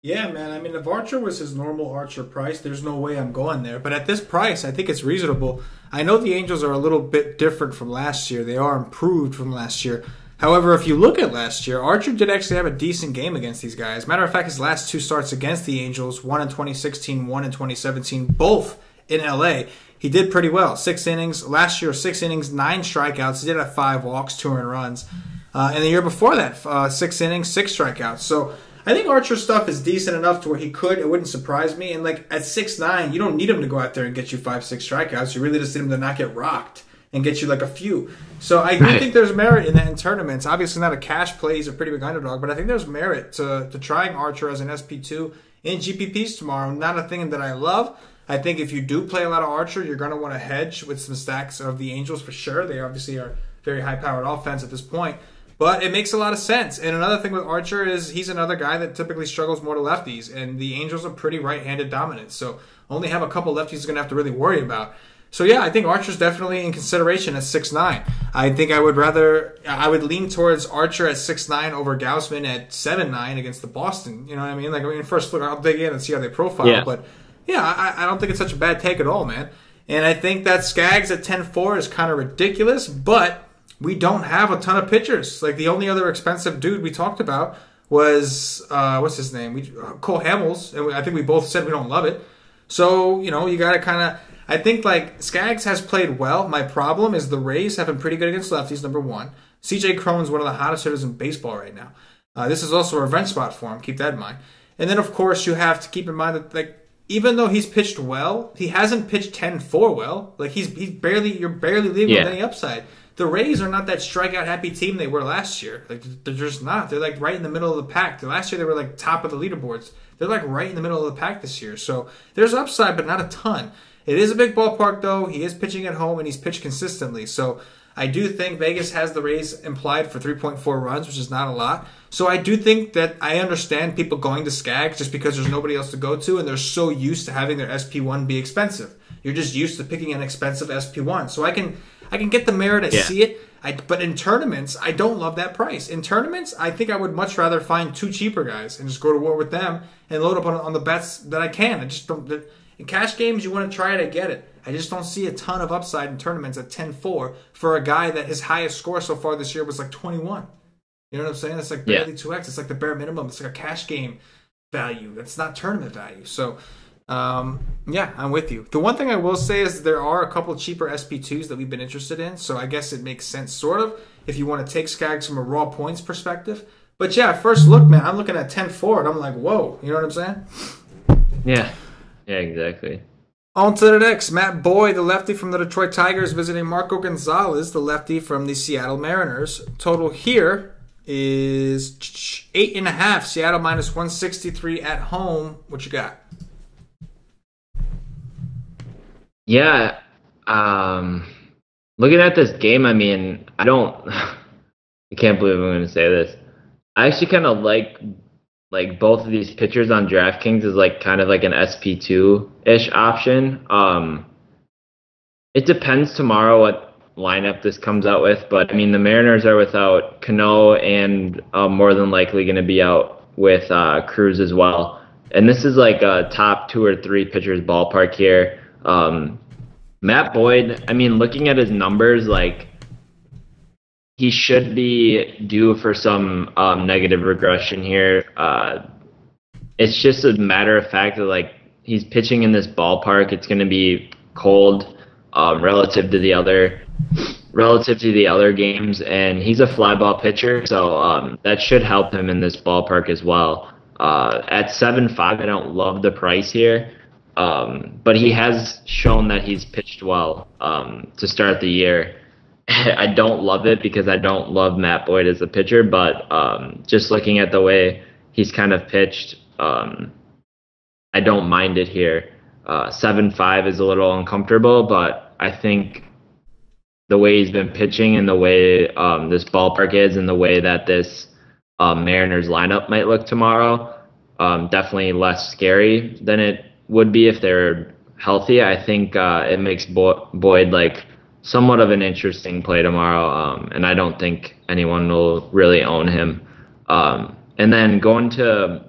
Yeah, man. I mean, if Archer was his normal Archer price, there's no way I'm going there. But at this price, I think it's reasonable. I know the Angels are a little bit different from last year. They are improved from last year. However, if you look at last year, Archer did actually have a decent game against these guys. Matter of fact, his last 2 starts against the Angels, one in 2016, one in 2017, both in LA, he did pretty well. 6 innings. Last year, 6 innings, 9 strikeouts. He did have 5 walks, 2 earned runs. And the year before that, 6 innings, 6 strikeouts. So I think Archer's stuff is decent enough to where he could. It wouldn't surprise me. And like at 6'9", you don't need him to go out there and get you 5, 6 strikeouts. You really just need him to not get rocked and get you like a few. So I do think there's merit in that in tournaments. Obviously not a cash play. He's a pretty big underdog. But I think there's merit to trying Archer as an SP2 in GPPs tomorrow. Not a thing that I love. I think if you do play a lot of Archer, you're going to want to hedge with some stacks of the Angels for sure. They obviously are very high-powered offense at this point. But it makes a lot of sense. And another thing with Archer is he's another guy that typically struggles more to lefties. And the Angels are pretty right-handed dominant. So only have a couple lefties he's going to have to really worry about. So yeah, I think Archer's definitely in consideration at 6'9". I think I would lean towards Archer at 6'9" over Gausman at 7'9" against the Boston. You know what I mean? First look, I'll dig in and see how they profile. Yeah. But yeah, I don't think it's such a bad take at all, man. And I think that Skaggs at 10-4 is kind of ridiculous, but we don't have a ton of pitchers. Like, the only other expensive dude we talked about was, what's his name? Cole Hamels, and I think we both said we don't love it. So, you know, you got to kind of, I think, like, Skaggs has played well. My problem is the Rays have been pretty good against lefties, number one. CJ013 one of the hottest hitters in baseball right now. This is also a revenge spot for him. Keep that in mind. And then, of course, you have to keep in mind that, like, even though he's pitched well, he hasn't pitched 10-4 well. Like, you're barely leaving with any upside. The Rays are not that strikeout-happy team they were last year. Like, they're just not. They're, like, right in the middle of the pack. Last year, they were, like, top of the leaderboards. They're, like, right in the middle of the pack this year. So there's upside, but not a ton. It is a big ballpark, though. He is pitching at home, and he's pitched consistently. So I do think Vegas has the Rays implied for 3.4 runs, which is not a lot. So I do think that I understand people going to Skaggs just because there's nobody else to go to, and they're so used to having their SP1 be expensive. You're just used to picking an expensive SP1. So I can get the merit. I see it. But in tournaments, I don't love that price. In tournaments, I think I would much rather find two cheaper guys and just go to war with them and load up on the bets that I can. I just don't. In cash games, you want to try it, I get it. I just don't see a ton of upside in tournaments at 10-4 for a guy that his highest score so far this year was like 21. You know what I'm saying? It's like barely 2x. It's like the bare minimum. It's like a cash game value. That's not tournament value. So, yeah, I'm with you. The one thing I will say is there are a couple cheaper SP2s that we've been interested in. So I guess it makes sense, sort of, if you want to take Skaggs from a raw points perspective. But yeah, first look, man, I'm looking at 10-4, and I'm like, whoa. You know what I'm saying? Yeah. Yeah, exactly. On to the next. Matt Boyd, the lefty from the Detroit Tigers, visiting Marco Gonzalez, the lefty from the Seattle Mariners. Total here is 8.5. Seattle minus 163 at home. What you got? Yeah. Looking at this game, I mean, I can't believe I'm going to say this. I actually kind of like both of these pitchers on DraftKings is like kind of like an SP2-ish option. It depends tomorrow what lineup this comes out with, but I mean the Mariners are without Cano and more than likely going to be out with Cruz as well. And this is like a top 2 or 3 pitchers ballpark here. Matt Boyd, I mean, looking at his numbers, like, he should be due for some negative regression here. It's just a matter of fact that, like, he's pitching in this ballpark. It's going to be cold relative to the other games, and he's a fly ball pitcher, so that should help him in this ballpark as well. At 7.5, I don't love the price here, but he has shown that he's pitched well to start the year. I don't love it because I don't love Matt Boyd as a pitcher, but just looking at the way he's kind of pitched, I don't mind it here. 7.5 is a little uncomfortable, but I think the way he's been pitching and the way this ballpark is and the way that this Mariners lineup might look tomorrow, definitely less scary than it would be if they're healthy. I think it makes Boyd like somewhat of an interesting play tomorrow, and I don't think anyone will really own him. And then going to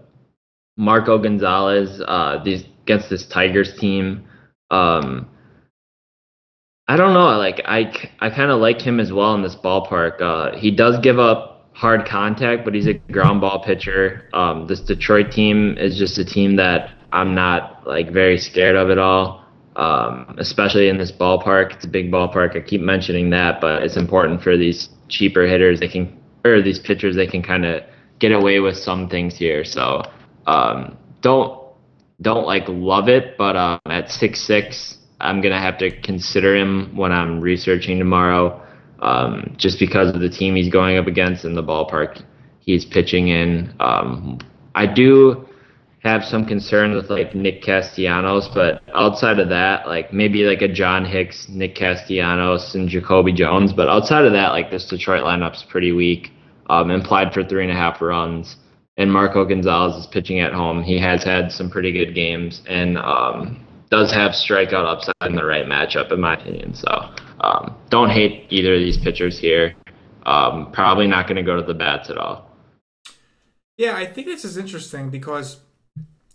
Marco Gonzalez against this Tigers team, I don't know. Like I kind of like him as well in this ballpark. He does give up hard contact, but he's a ground ball pitcher. This Detroit team is just a team that I'm not like very scared of at all. Especially in this ballpark. It's a big ballpark. I keep mentioning that, but it's important for these cheaper hitters. These pitchers, they can kind of get away with some things here. So don't like love it, but at 6.6, I'm gonna have to consider him when I'm researching tomorrow, just because of the team he's going up against and the ballpark he's pitching in. I do have some concerns with like Nick Castellanos, but outside of that, like maybe like a John Hicks, Nick Castellanos, and Jacoby Jones. But outside of that, like this Detroit lineup's pretty weak. Implied for 3.5 runs. And Marco Gonzalez is pitching at home. He has had some pretty good games and does have strikeout upside in the right matchup, in my opinion. So don't hate either of these pitchers here. Probably not going to go to the bats at all. Yeah, I think this is interesting because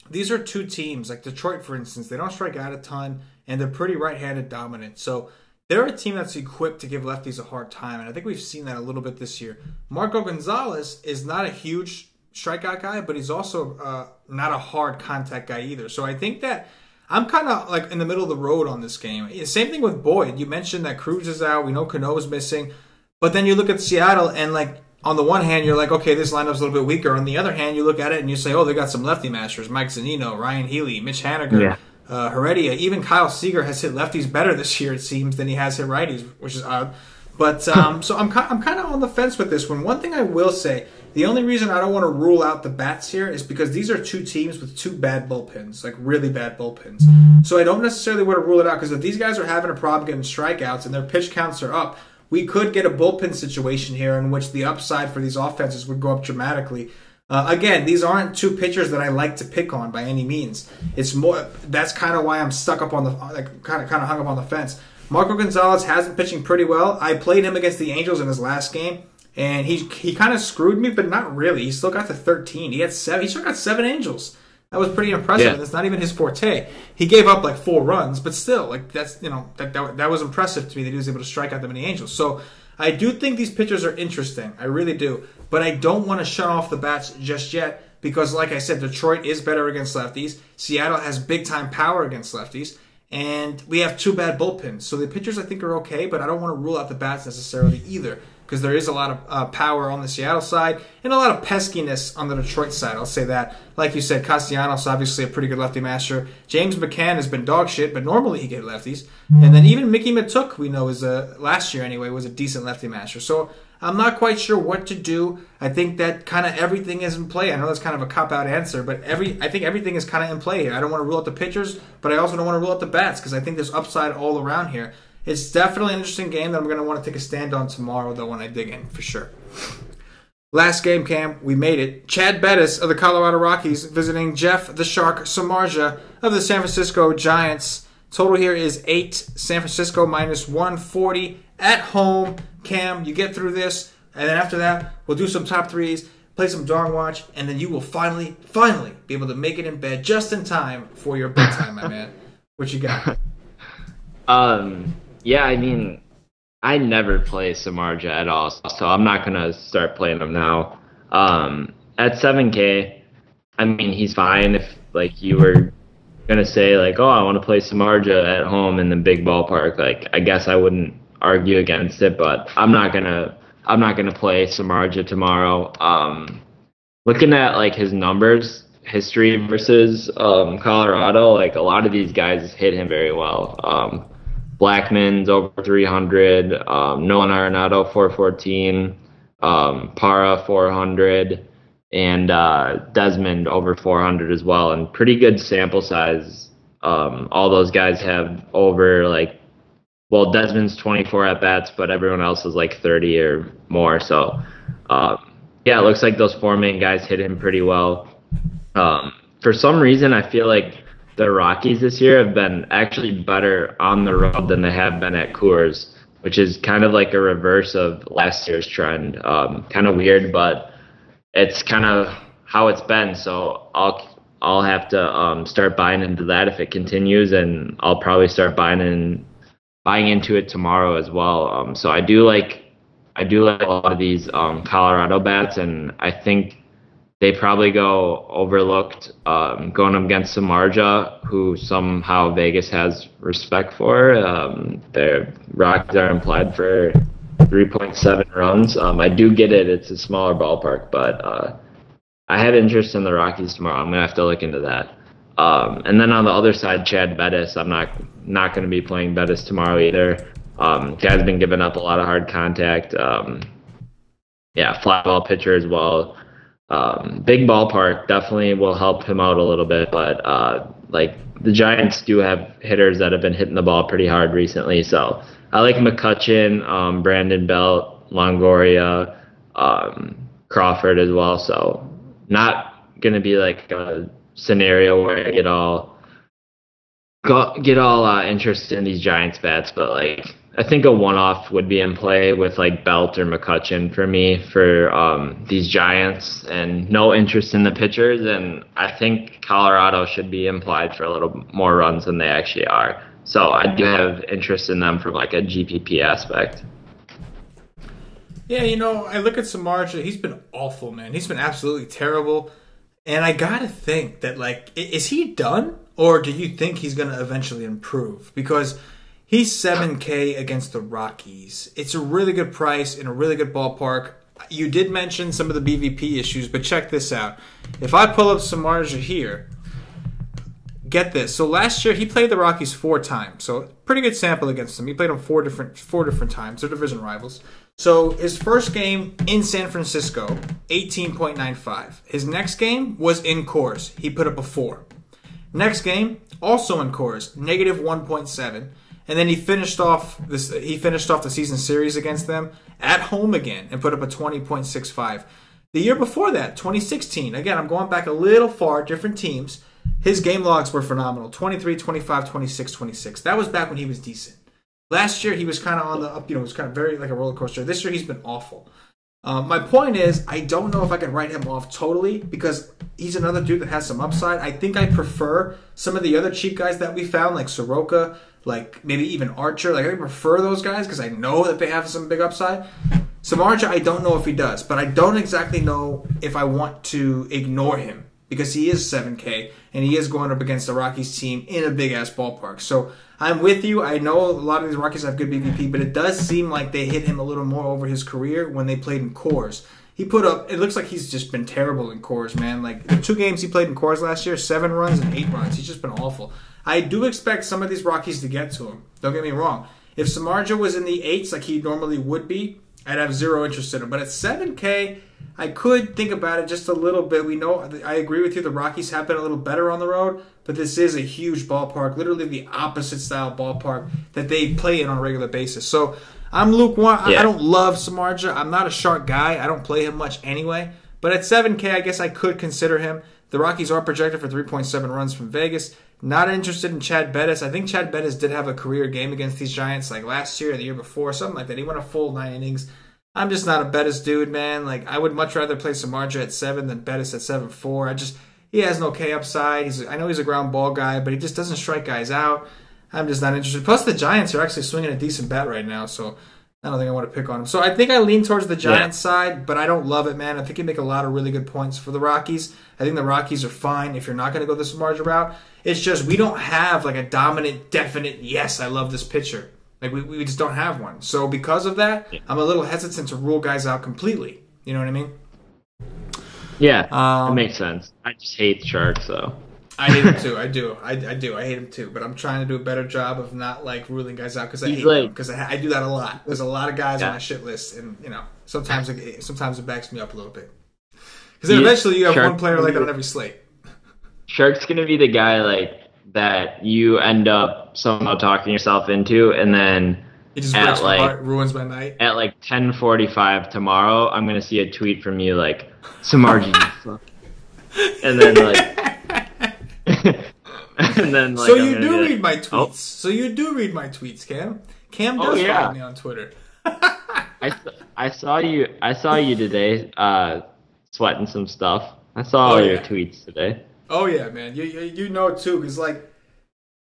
these are two teams, like Detroit, for instance, they don't strike out a ton, and they're pretty right-handed dominant. So they're a team that's equipped to give lefties a hard time, and I think we've seen that a little bit this year. Marco Gonzalez is not a huge strikeout guy, but he's also not a hard contact guy either. So I think that I'm kind of like in the middle of the road on this game. Same thing with Boyd. You mentioned that Cruz is out. We know Cano's missing. But then you look at Seattle, and like on the one hand, you're like, okay, this lineup's a little bit weaker. On the other hand, you look at it and you say, oh, they got some lefty masters. Mike Zunino, Ryan Healy, Mitch Haniger, Heredia. Even Kyle Seager has hit lefties better this year, it seems, than he has hit righties, which is odd. But so I'm kind of on the fence with this one. One thing I will say, the only reason I don't want to rule out the bats here is because these are two teams with two bad bullpens, like really bad bullpens. So I don't necessarily want to rule it out because if these guys are having a problem getting strikeouts and their pitch counts are up, we could get a bullpen situation here in which the upside for these offenses would go up dramatically. Again, these aren't two pitchers that I like to pick on by any means. It's more that's kind of why I'm stuck up on the kind of hung up on the fence. Marco Gonzalez has been pitching pretty well. I played him against the Angels in his last game, and he kind of screwed me, but not really. He still got to 13. He still got 7 Angels. That was pretty impressive. Yeah. That's not even his forte. He gave up like 4 runs, but still, like that's that was impressive to me that he was able to strike out that many Angels. So I do think these pitchers are interesting. I really do, but I don't want to shut off the bats just yet because, like I said, Detroit is better against lefties. Seattle has big time power against lefties. And we have 2 bad bullpens. So the pitchers, I think, are okay, but I don't want to rule out the bats necessarily either because there is a lot of power on the Seattle side and a lot of peskiness on the Detroit side. I'll say that. Like you said, Castellanos, obviously a pretty good lefty master. James McCann has been dog shit, but normally he gets lefties. And then even Mickey Matuk, we know, is last year anyway, was a decent lefty master. So I'm not quite sure what to do. I think that kind of everything is in play. I know that's kind of a cop-out answer, but I think everything is kind of in play here. I don't want to rule out the pitchers, but I also don't want to rule out the bats because I think there's upside all around here. It's definitely an interesting game that I'm going to want to take a stand on tomorrow, though, when I dig in, for sure. Last game, Cam, we made it. Chad Bettis of the Colorado Rockies visiting Jeff the Shark Samardzija of the San Francisco Giants. Total here is 8. San Francisco minus 140 at home. Cam, you get through this, and then after that, we'll do some top threes, play some Dong Watch, and then you will finally be able to make it in bed just in time for your bedtime, my man. What you got? Yeah, I mean, I never play Samardzija at all, so I'm not going to start playing him now. At 7K, I mean, he's fine if, like, you were going to say, like, oh, I want to play Samardzija at home in the big ballpark. Like, I guess I wouldn't argue against it, but I'm not gonna play Samardzija tomorrow. Looking at like his numbers, history versus Colorado, like a lot of these guys hit him very well. Blackman's over 300, Nolan Arenado 414, Para 400, and Desmond over 400 as well, and pretty good sample size. All those guys have over like. Well, Desmond's 24 at-bats, but everyone else is like 30 or more. So, yeah, it looks like those 4 main guys hit him pretty well. For some reason, I feel like the Rockies this year have been actually better on the road than they have been at Coors, which is kind of like a reverse of last year's trend. Kind of weird, but it's kind of how it's been. So I'll have to start buying into that if it continues, and I'll probably start buying into it tomorrow as well. So I do like a lot of these Colorado bats, and I think they probably go overlooked going up against Samardzija, who somehow Vegas has respect for. Their Rockies are implied for 3.7 runs. I do get it; it's a smaller ballpark, but I have interest in the Rockies tomorrow. I'm gonna have to look into that. And then on the other side, Chad Bettis, I'm not going to be playing Bettis tomorrow either. Chad's been giving up a lot of hard contact. Fly ball pitcher as well. big ballpark definitely will help him out a little bit, but like the Giants do have hitters that have been hitting the ball pretty hard recently. So I like McCutchen, Brandon Belt, Longoria, Crawford as well. So not going to be like a scenario where I get all interested in these Giants bats, but like I think a one-off would be in play with like Belt or McCutchen for me for these Giants, and no interest in the pitchers. And I think Colorado should be implied for a little more runs than they actually are. So I do have interest in them from like a GPP aspect. Yeah, I look at Samardzija. He's been awful, man. He's been absolutely terrible. And I got to think that, like, is he done? Or do you think he's going to eventually improve? Because he's 7K against the Rockies. It's a really good price in a really good ballpark. You did mention some of the BVP issues, but check this out. If I pull up Samardzija here, get this. So last year he played the Rockies 4 times. So pretty good sample against them. He played them four different times. They're division rivals. So his first game in San Francisco, 18.95. His next game was in Coors. He put up a 4. Next game, also in Coors, negative 1.7. And then he finished off the season series against them at home again and put up a 20.65. The year before that, 2016, again, I'm going back a little far, different teams. His game logs were phenomenal. 23, 25, 26, 26. That was back when he was decent. Last year, he was kind of on the up, it was kind of very like a roller coaster. This year, he's been awful. My point is, I don't know if I can write him off totally because he's another dude that has some upside. I think I prefer some of the other cheap guys that we found, like Soroka, like maybe even Archer. Like I prefer those guys because I know that they have some big upside. Samardzija, I don't know if he does, but I don't exactly know if I want to ignore him because he is 7K and he is going up against the Rockies team in a big-ass ballpark. So I'm with you. I know a lot of these Rockies have good BVP, but it does seem like they hit him a little more over his career when they played in Coors. He put up, it looks like he's just been terrible in Coors, man. Like the 2 games he played in Coors last year, 7 runs and 8 runs. He's just been awful. I do expect some of these Rockies to get to him. Don't get me wrong. If Samardzija was in the 8s like he normally would be, I'd have zero interest in him. But at 7K, I could think about it just a little bit. We know, I agree with you, the Rockies have been a little better on the road, but this is a huge ballpark, literally the opposite style ballpark that they play in on a regular basis. So I'm lukewarm. Yeah. I don't love Samardzija. I'm not a shark guy. I don't play him much anyway. But at 7K, I guess I could consider him. The Rockies are projected for 3.7 runs from Vegas. Not interested in Chad Bettis. I think Chad Bettis did have a career game against these Giants like last year or the year before, something like that. He went a full 9 innings. I'm just not a Bettis dude, man. Like I would much rather play Samardzija at 7 than Bettis at 7.4. He has no K upside. I know he's a ground ball guy, but he just doesn't strike guys out. I'm just not interested. Plus, the Giants are actually swinging a decent bat right now, so I don't think I want to pick on him. So I think I lean towards the Giants side, but I don't love it, man. I think you make a lot of really good points for the Rockies. I think the Rockies are fine if you're not going to go the Samardzija route. It's just we don't have like a dominant, definite, yes, I love this pitcher. Like we just don't have one. So because of that, I'm a little hesitant to rule guys out completely. You know what I mean? Yeah, that makes sense. I just hate Sharks, though. I hate him too. I do. I hate him too. But I'm trying to do a better job of not like ruling guys out because I hate them. Because I do that a lot. There's a lot of guys on my shit list, and sometimes it backs me up a little bit. Because then eventually you have one player like that on every slate. Shark's gonna be the guy like that you end up somehow talking yourself into, and then it just breaks my heart, ruins my night. At like 10:45 tomorrow, I'm gonna see a tweet from you like Samardzija, and then like. And then, like, so you do read my tweets. Oh. So you do read my tweets, Cam. Cam does follow me on Twitter. I saw you. I saw you today, sweating some stuff. I saw all your tweets today. Oh yeah, man. You know too, because like,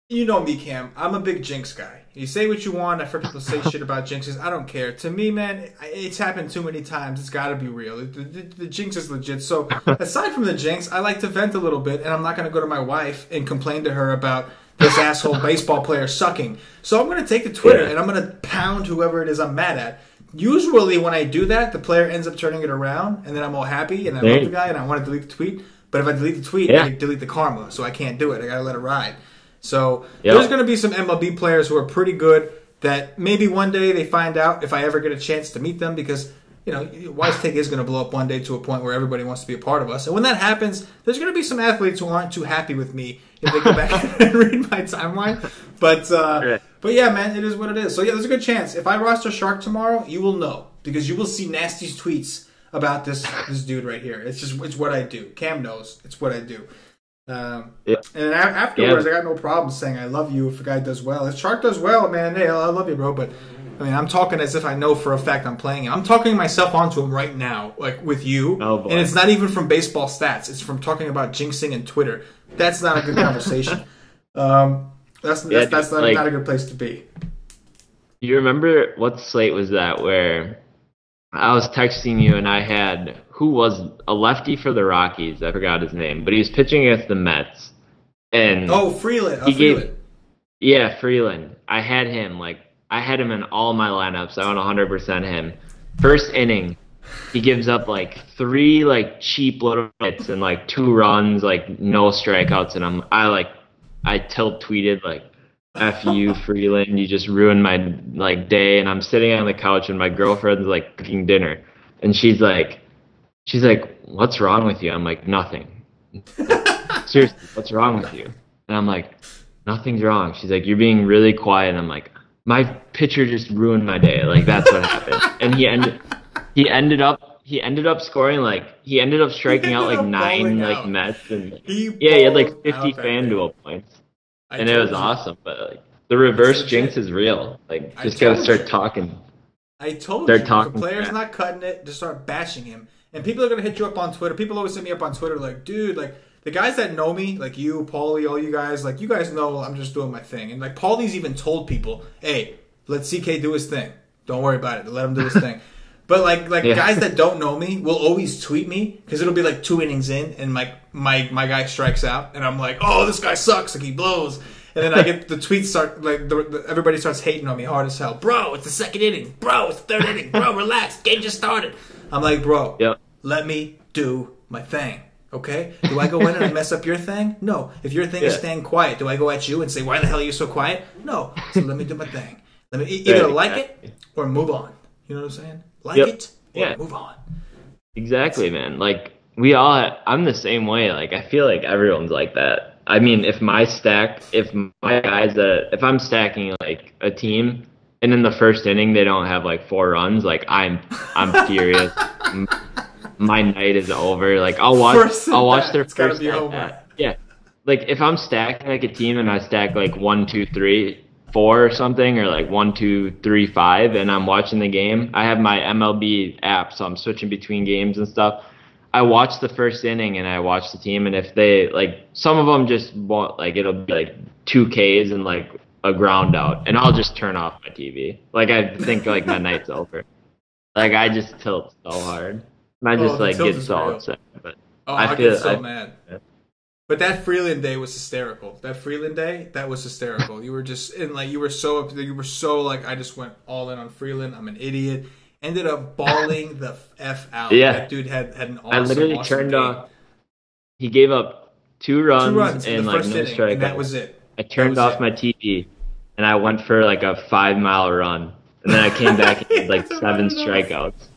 you know me, Cam. I'm a big jinx guy. You say what you want. I've heard people say shit about jinxes. I don't care. To me, man, it's happened too many times. It's got to be real. The jinx is legit. So aside from the jinx, I like to vent a little bit, and I'm not going to go to my wife and complain to her about this asshole baseball player sucking. So I'm going to take to Twitter, and I'm going to pound whoever it is I'm mad at. Usually when I do that, the player ends up turning it around, and then I'm all happy, and I love the guy, and I want to delete the tweet. But if I delete the tweet, I delete the karma, so I can't do it. I got to let it ride. So there's going to be some MLB players who are pretty good that maybe one day they find out if I ever get a chance to meet them because Wise Take is going to blow up one day to a point where everybody wants to be a part of us. And when that happens, there's going to be some athletes who aren't too happy with me if they go back and read my timeline. But yeah, man, it is what it is. So yeah, there's a good chance. If I roster Shark tomorrow, you will know because you will see nasty tweets about this dude right here. It's what I do. Cam knows. It's what I do. And afterwards, I got no problem saying I love you if a guy does well. If Shark does well, man, hey, I love you, bro. But I mean, I'm talking as if I know for a fact I'm playing him. I'm talking myself onto him right now, like with you. Oh, boy. And it's not even from baseball stats. It's from talking about jinxing and Twitter. That's not a good conversation. That's not a good place to be. You remember what slate was that where I was texting you and I had who was a lefty for the Rockies? I forgot his name, but he was pitching against the Mets. And Freeland. Freeland. I had him in all my lineups. I went 100% him. First inning, he gives up like 3 cheap little hits and 2 runs, no strikeouts, and I tilt tweeted F you, Freeland, you just ruined my day. And I'm sitting on the couch and my girlfriend's cooking dinner, and she's like, what's wrong with you? I'm like, nothing. Seriously, what's wrong with you? And I'm like, nothing's wrong. She's like, you're being really quiet. And I'm like, my pitcher just ruined my day. That's what happened. And he ended up scoring he ended up striking out 9 Mets, and he had 50 FanDuel points. And it was awesome, but the reverse jinx is real. Just gotta start talking. I told you, if a player's not cutting it, just start bashing him. And people are gonna hit you up on Twitter. People always hit me up on Twitter, dude, the guys that know me, you, Paulie, all you guys, you guys know I'm just doing my thing. And Paulie's even told people, hey, let CK do his thing. Don't worry about it. Let him do his thing. But guys that don't know me will always tweet me because it'll be 2 innings in and my guy strikes out and I'm like, oh, this guy sucks, he blows. And then I get the tweets start everybody starts hating on me hard as hell. Bro, it's the 2nd inning. Bro, it's the 3rd inning. Bro, relax. Game just started. I'm like, bro, let me do my thing. Okay? Do I go in and I mess up your thing? No. If your thing is staying quiet, do I go at you and say, why the hell are you so quiet? No. So let me do my thing. Let me either it or move on. You know what I'm saying? It or move on. Exactly, man. I'm the same way. I feel like everyone's like that. I mean, if I'm stacking a team and in the first inning they don't have 4 runs, I'm furious. My night is over. I'll watch their first at bat. Yeah. If I'm stacking a team and I stack 1, 2, 3, 4 or something, or 1, 2, 3, 5, and I'm watching the game. I have my MLB app, so I'm switching between games and stuff. I watch the first inning and I watch the team, and if they some of them just want it'll be 2 Ks and a ground out, and I'll just turn off my TV. I think my night's over. I just tilt so hard, and I just get so upset. But I get so mad. Yeah. But that Freeland day was hysterical. That was hysterical. You were just you were so I just went all in on Freeland. I'm an idiot. Ended up balling the F out. Yeah. That dude had an awesome, I literally turned off. He gave up 2 runs and no strikeouts. And that was it. I turned off my TV and I went for a 5-mile run. And then I came back and had 7 strikeouts.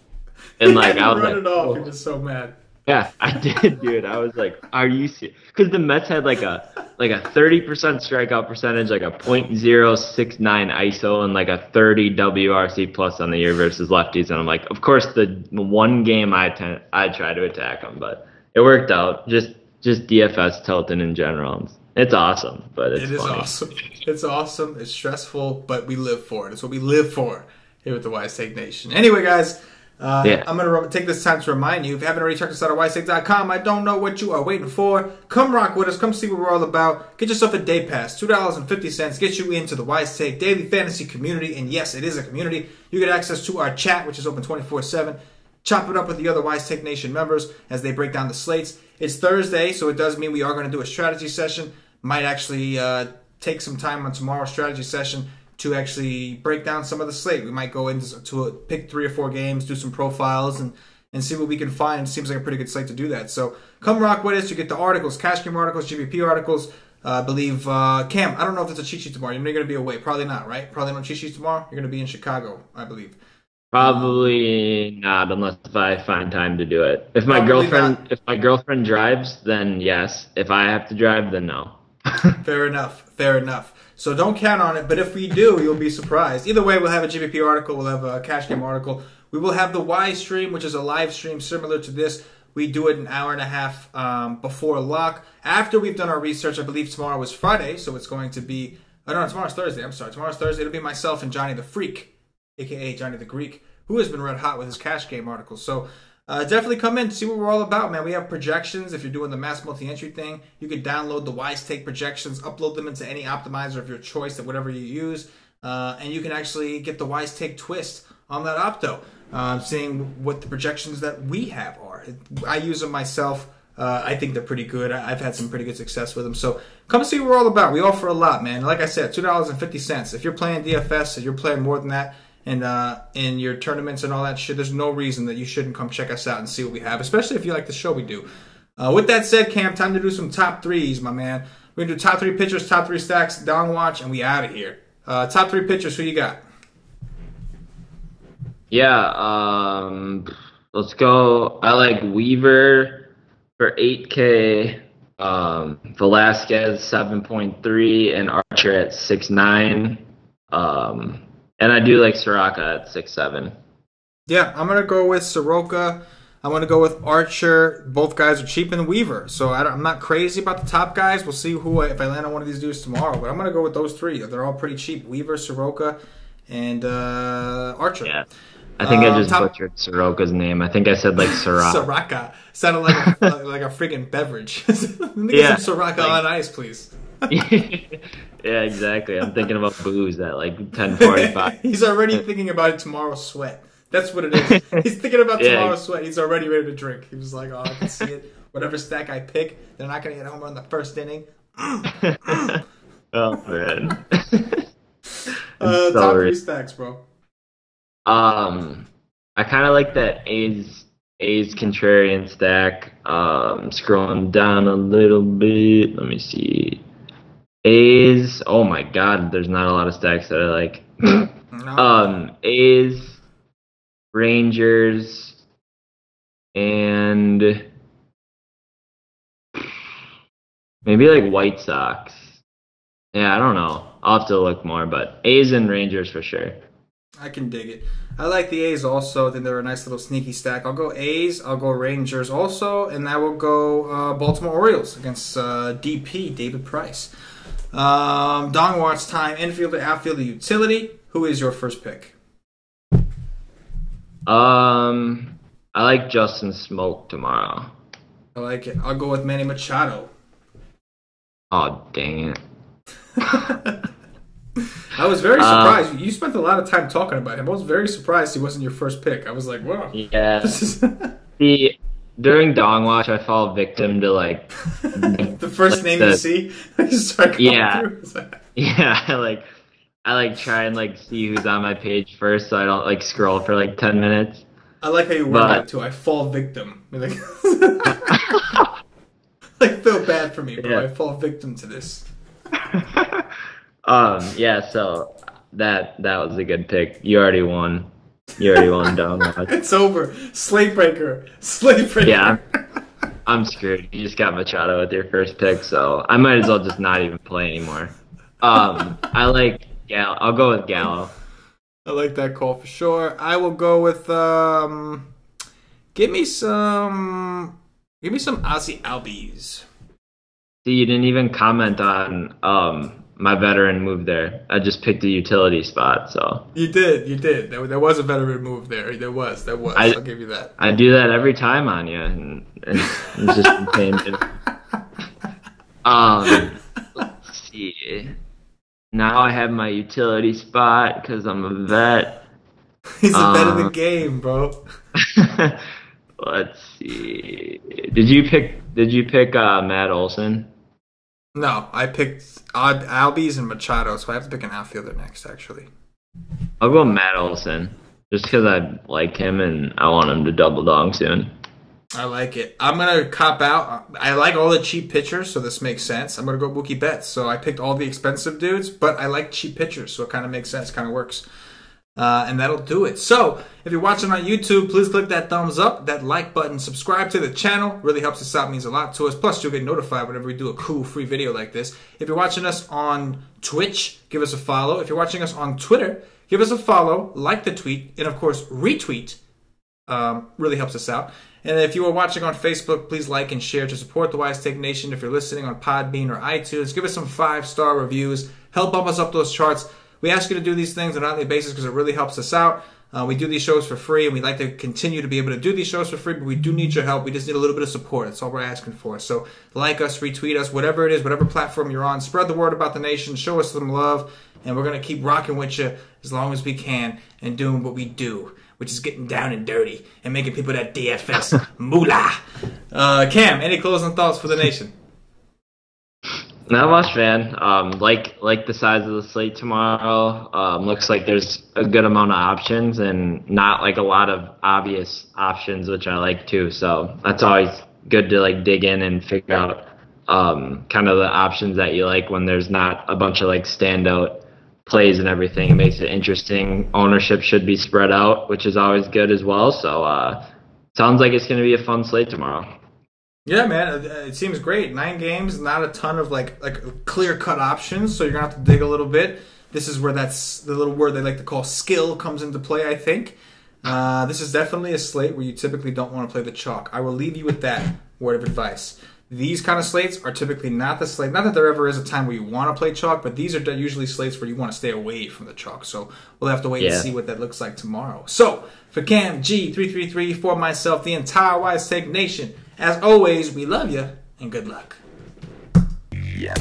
And I was run it off. He was so mad. Yeah, I did, dude. I was like, "Are you serious?" Because the Mets had a 30% strikeout percentage, a .069 ISO, and a 30 WRC plus on the year versus lefties. And I'm like, of course, the one game I try to attack them, but it worked out. Just DFS tilting in general. It's awesome, but it is funny. Awesome. It's awesome. It's stressful, but we live for it. It's what we live for here with the Wise Take Nation. Anyway, guys. I'm going to take this time to remind you, if you haven't already checked us out at wisestake.com, I don't know what you are waiting for. Come rock with us. Come see what we're all about. Get yourself a day pass, $2.50. Get you into the Wise Take Daily Fantasy community. And yes, it is a community. You get access to our chat, which is open 24/7. Chop it up with the other Wise Take Nation members as they break down the slates. It's Thursday, so it does mean we are going to do a strategy session. Might actually take some time on tomorrow's strategy session to actually break down some of the slate. We might go into pick 3 or 4 games, do some profiles, and see what we can find. Seems like a pretty good slate to do that. So come rock with us. You get the articles, Cash Game articles, GVP articles. I believe, Cam, I don't know if it's a cheat sheet tomorrow. You're going to be away. Probably not, right? Probably no cheat sheets tomorrow. You're going to be in Chicago, I believe. Probably not, unless if I find time to do it. Probably not. If my girlfriend drives, then yes. If I have to drive, then no. Fair enough. Fair enough. So don't count on it. But if we do, you'll be surprised. Either way, we'll have a GPP article. We'll have a cash game article. We will have the Y stream, which is a live stream similar to this. We do it an hour and a half before lock. After we've done our research, I believe tomorrow is Friday, so it's going to be... Oh, no, tomorrow's Thursday. I'm sorry. Tomorrow's Thursday. It'll be myself and Johnny the Freak, a.k.a. Johnny the Greek, who has been red hot with his cash game articles. So definitely come in, see what we're all about, man. We have projections. If you're doing the mass multi-entry thing, you can download the Wise Take projections, upload them into any optimizer of your choice, that whatever you use, and you can actually get the Wise Take twist on that opto, seeing what the projections that we have are. I use them myself. I think they're pretty good. I've had some pretty good success with them. So come see what we're all about. We offer a lot, man. Like I said, $2.50. If you're playing DFS, if you're playing more than that, and in your tournaments and all that shit, there's no reason that you shouldn't come check us out and see what we have, especially if you like the show we do. With that said, Cam, time to do some top threes, my man. We're going to do top three pitchers, top three stacks, down watch, and we out of here. Top three pitchers, who you got? Yeah, let's go. I like Weaver for 8K, Velasquez 7.3, and Archer at 6.9. And I do like Soroka at 6.7. Yeah, I'm going to go with Soroka. I'm going to go with Archer. Both guys are cheap, and Weaver. So I'm not crazy about the top guys. We'll see if I land on one of these dudes tomorrow. But I'm going to go with those three. They're all pretty cheap. Weaver, Soroka, and Archer. Yeah. I think I just butchered Soroka's name. I think I said like Syrah. Soroka. Sounded like like a friggin' beverage. Let me get some Soroka on ice, please. Yeah, exactly. I'm thinking about booze at like 10:45. He's already thinking about tomorrow's sweat. That's what it is. He's thinking about tomorrow's sweat. He's already ready to drink. He was like, oh, I can see it. Whatever stack I pick, they're not going to get home run the first inning. Oh, man. Top three stacks, bro. I kind of like that A's contrarian stack. Scrolling down a little bit. Let me see. A's. Oh my God, there's not a lot of stacks that I like. No. A's, Rangers, and maybe like White Sox. Yeah, I don't know. I'll have to look more, but A's and Rangers for sure. I can dig it. I like the A's also. I think they're a nice little sneaky stack. I'll go A's. I'll go Rangers also. And I will go Baltimore Orioles against DP, David Price. Dong watch time. Infielder, outfielder, utility. Who is your first pick? I like Justin Smoke tomorrow. I like it. I'll go with Manny Machado. Oh, dang it. I was very surprised. You spent a lot of time talking about him. I was very surprised he wasn't your first pick. I was like, wow. Yeah. During Dong Watch, I fall victim to like the first name you see. You start going through. Yeah. I try and like see who's on my page first, so I don't like scroll for like 10 minutes. I like how you word that too. I fall victim. Like, feel bad for me, bro. Yeah. I fall victim to this. Yeah, so that was a good pick. You already won. Dong Watch. It's over. Slate breaker. Yeah, I'm screwed. You just got Machado with your first pick, so I might as well just not even play anymore. I like Gallo. I'll go with Gallo. I like that call for sure. I will go with give me some Ozzy Albies. See, you didn't even comment on my veteran move there. I just picked a utility spot, so. You did. There was a veteran move there. There was. I'll give you that. I do that every time on you, and it's just insane. Let's see. Now I have my utility spot because I'm a vet. He's a vet of the game, bro. Let's see. Did you pick Matt Olson? No, I picked Albies and Machado, so I have to pick an outfielder next, actually. I'll go Matt Olson, just because I like him and I want him to double dong soon. I like it. I'm going to cop out. I like all the cheap pitchers, so this makes sense. I'm going to go Mookie Betts. So I picked all the expensive dudes, but I like cheap pitchers, so it kind of makes sense, kind of works. And that'll do it. So, if you're watching on YouTube, please click that thumbs up, that like button, subscribe to the channel. Really helps us out, means a lot to us. Plus, you'll get notified whenever we do a cool free video like this. If you're watching us on Twitch, give us a follow. If you're watching us on Twitter, give us a follow, like the tweet, and of course, retweet. Really helps us out. And if you are watching on Facebook, please like and share to support the Wise Take Nation. If you're listening on Podbean or iTunes, give us some 5-star reviews. Help bump us up those charts. We ask you to do these things on a nightly basis because it really helps us out. We do these shows for free, and we'd like to continue to be able to do these shows for free, but we do need your help. We just need a little bit of support. That's all we're asking for. So like us, retweet us, whatever it is, whatever platform you're on. Spread the word about the nation. Show us some love, and we're going to keep rocking with you as long as we can and doing what we do, which is getting down and dirty and making people that DFS moolah. Cam, any closing thoughts for the nation? Not much, man. Like the size of the slate tomorrow. Looks like there's a good amount of options and not like a lot of obvious options, which I like too. So that's always good to like dig in and figure out kind of the options that you like when there's not a bunch of like standout plays and everything. It makes it interesting. Ownership should be spread out, which is always good as well. So sounds like it's going to be a fun slate tomorrow. Yeah, man, it seems great. 9 games, not a ton of like clear-cut options, so you're going to have to dig a little bit. This is where that's the little word they like to call skill comes into play, I think. This is definitely a slate where you typically don't want to play the chalk. I will leave you with that word of advice. These kind of slates are typically not the slate. Not that there ever is a time where you want to play chalk, but these are usually slates where you want to stay away from the chalk. So we'll have to wait and see what that looks like tomorrow. So for KamG333, for myself, the entire Wise Take Nation, as always, we love you and good luck. Yeah.